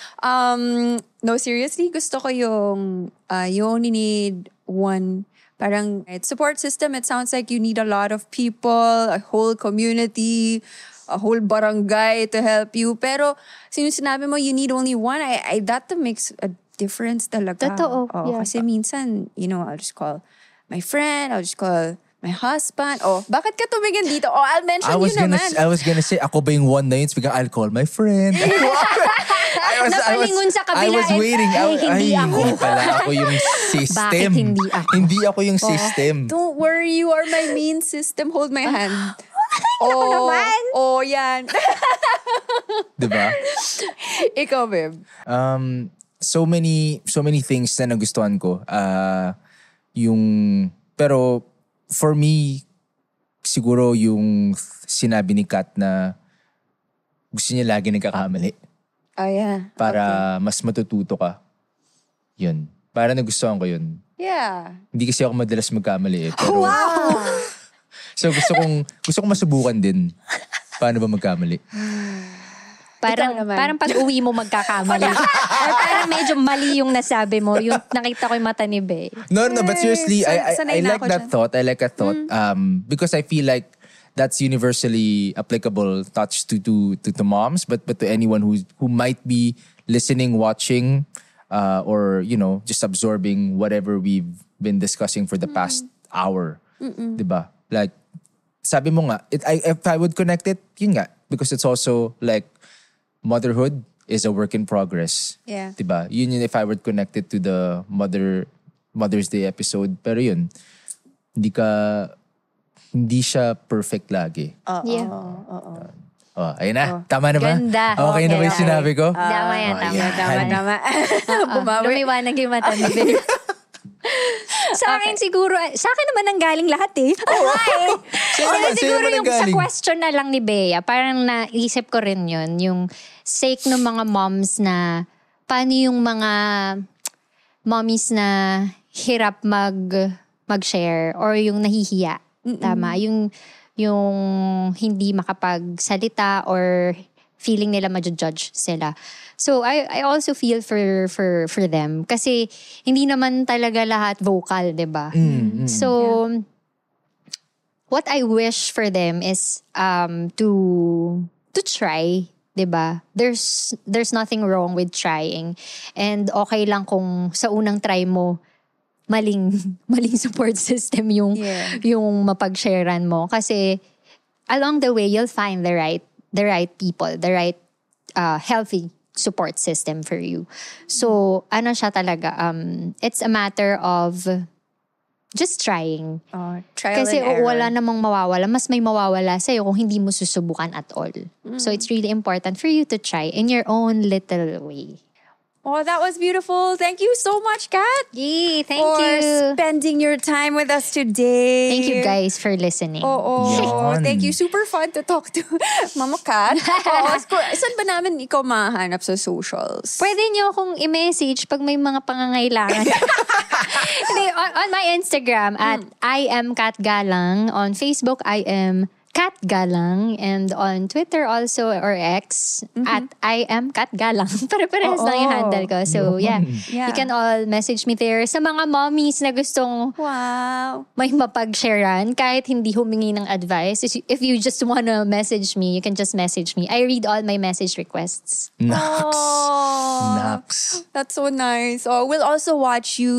S1: no, seriously, gusto ko yung, you only need one parang support system. It sounds like you need a lot of people, a whole community, a whole barangay to help you. Pero sinabi mo you need only one, that makes a difference talaga.
S3: Totoo. Yeah.
S1: Kasi minsan, I'll just call my friend, I'll just call my husband. Bakit ka tumingin dito? I'll mention you naman.
S2: I was gonna say, ako ba yung one na yun? Biglang, I'll call my friend.
S3: Napalingon sa kabila.
S2: I was waiting.
S3: Hindi ako.
S2: Hindi pala ako yung system.
S3: Bakit hindi ako?
S2: Hindi ako yung system.
S1: Don't worry, you are my main system. Hold my hand. Yan.
S2: Diba?
S1: Ikaw, babe.
S2: So many things na nagustuhan ko. Pero for me, siguro yung sinabi ni Kat na gusto niya lagi nagkakamali.
S1: Oh, yeah.
S2: Para mas matututo ka. Yun. Para nagustuhan ko yun.
S1: Yeah.
S2: Hindi kasi ako madalas magkamali eh. Pero,
S1: Wow!
S2: so gusto kong masubukan din. Paano ba magkamali?
S3: Parang pag uwi mo magkakamali. Or parang medyo mali yung nasabi mo. Yung nakita ko yung mata ni Bey.
S2: No, but seriously, I
S1: sanay na
S2: like
S1: ako
S2: that
S1: dyan.
S2: thought. I like that thought. Because I feel like that's universally applicable thoughts to moms, but to anyone who might be listening, watching, or just absorbing whatever we've been discussing for the past hour. Diba? Like, sabi mo nga, if I would connect it, yun nga, because it's also like motherhood is a work in progress.
S1: Yeah.
S2: Diba? Yun if I would connect it to the Mother's Day episode. Pero yun, hindi siya perfect lagi.
S3: Yeah.
S2: Ayun na. Tama na ba?
S3: Ganda.
S2: Okay na ba yung sinabi ko?
S3: Tama yan, tama.
S1: Bumawi.
S3: Lumiwanag yung mata ni Bey. Sa akin siguro, sa akin naman ang galing lahat eh. Siguro yung sa question na lang ni Bea, parang naisip ko rin yun, yung sake ng mga moms na, paano yung mga mommies na hirap mag-share or yung nahihiya. Tama, yung hindi makapagsalita or feeling nila ma-judge sila. So I also feel for them kasi hindi naman talaga lahat vocal, 'di ba? So what I wish for them is to try, 'di ba? There's nothing wrong with trying. And okay lang kung sa unang try mo maling support system yung mapag-sharean mo kasi along the way you'll find the right people, the right healthy support system for you. So, siya talaga, it's a matter of just trying.
S1: Trial
S3: Kasi
S1: and error.
S3: wala namang mawawala. Mas may mawawala sa'yo kung hindi mo susubukan at all. So, it's really important for you to try in your own little way.
S1: Oh, that was beautiful. Thank you so much, Kat.
S3: Yay, thank
S1: for
S3: you.
S1: spending your time with us today.
S3: Thank you guys for listening.
S2: Yan.
S1: Thank you. Super fun to talk to Mama Kat. Saan ba namin ikaw mahanap sa socials?
S3: Pwede nyo akong i-message pag may mga pangangailangan. Hindi, on my Instagram at I am Kat Galang. On Facebook, I am Kat Galang. And on Twitter also, or X, at I am Kat Galang. Pare-parehas lang yung handle ko. So, yeah. You can all message me there. Sa mga mommies na gustong may mapag-sharean, kahit hindi humingi ng advice, if you just wanna message me, you can just message me. I read all my message requests.
S2: Nax.
S1: That's so nice. We'll also watch you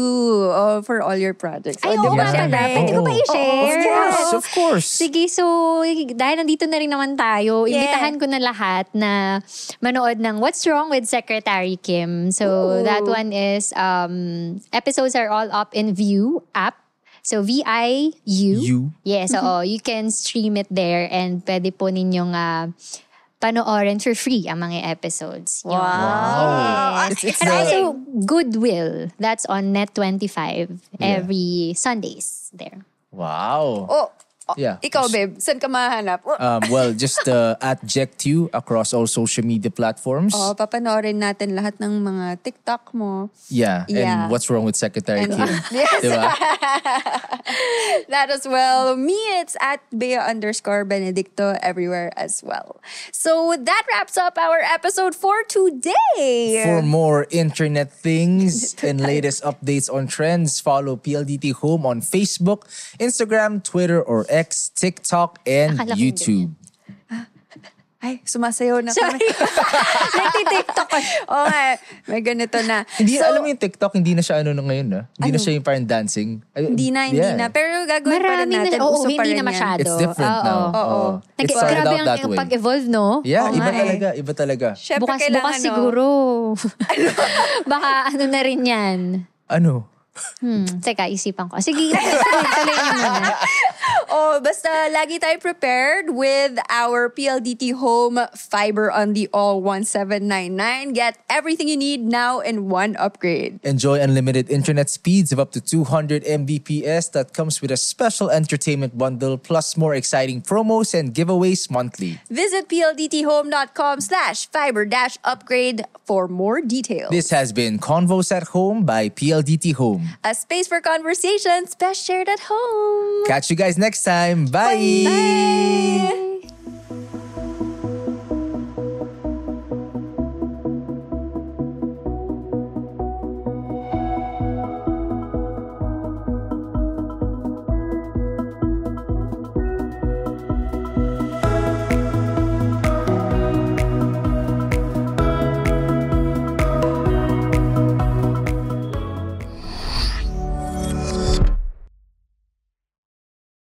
S1: for all your projects.
S3: Ay, oo nga pala. Pwede ko ba i-share?
S2: Of course.
S3: Sige, so dahil nandito na rin naman tayo, imbitahan ko na lahat na manood ng What's Wrong with Secretary Kim. So that one is, episodes are all up in View app. So VIU. Yes, you can stream it there and pwede po ninyong panoorin for free ang mga episodes.
S1: Wow.
S3: Yes. And also Goodwill. That's on Net25 every Sundays there.
S2: Wow. Yeah.
S1: Ikaw, babe, saan ka mahanap?
S2: Well, just at Jectu across all social media platforms.
S1: Papanoorin natin lahat ng mga TikTok mo.
S2: Yeah. And What's Wrong with Secretary Kim?
S1: Yes.
S2: Diba?
S1: That as well. Me, it's at Bea_Benedicto everywhere as well. So that wraps up our episode for today.
S2: For more internet things and latest updates on trends, follow PLDT Home on Facebook, Instagram, Twitter, or X, TikTok, and YouTube.
S1: Ay, sumasayaw na kami.
S3: Nagti-TikTok ko.
S1: Okay, may ganito na.
S2: Hindi, alam mo yung TikTok, hindi na siya ngayon na. Hindi na siya yung parang dancing.
S1: Hindi na. Pero gagawin pa rin natin.
S3: Oo,
S1: Uso pa
S3: hindi
S1: rin
S3: na
S1: yan.
S3: masyado.
S2: It's different now. It started
S3: Grabe
S2: out that
S3: ang
S2: way.
S3: pag-evolve, no?
S2: Yeah, iba talaga.
S1: Syempre,
S3: Bukas siguro. Baka na rin yan.
S2: Ano?
S3: Teka, isipan ko. Sige, tuloy niyo muna.
S1: Basta lagi tayo prepared with our PLDT Home Fiber on the All 1799. Get everything you need now in one upgrade.
S2: Enjoy unlimited internet speeds of up to 200 Mbps that comes with a special entertainment bundle plus more exciting promos and giveaways monthly.
S1: Visit pldthome.com/fiber-upgrade for more details.
S2: This has been Convos at Home by PLDT Home.
S1: A space for conversations best shared at home.
S2: Catch you guys next time. Bye.
S1: Bye.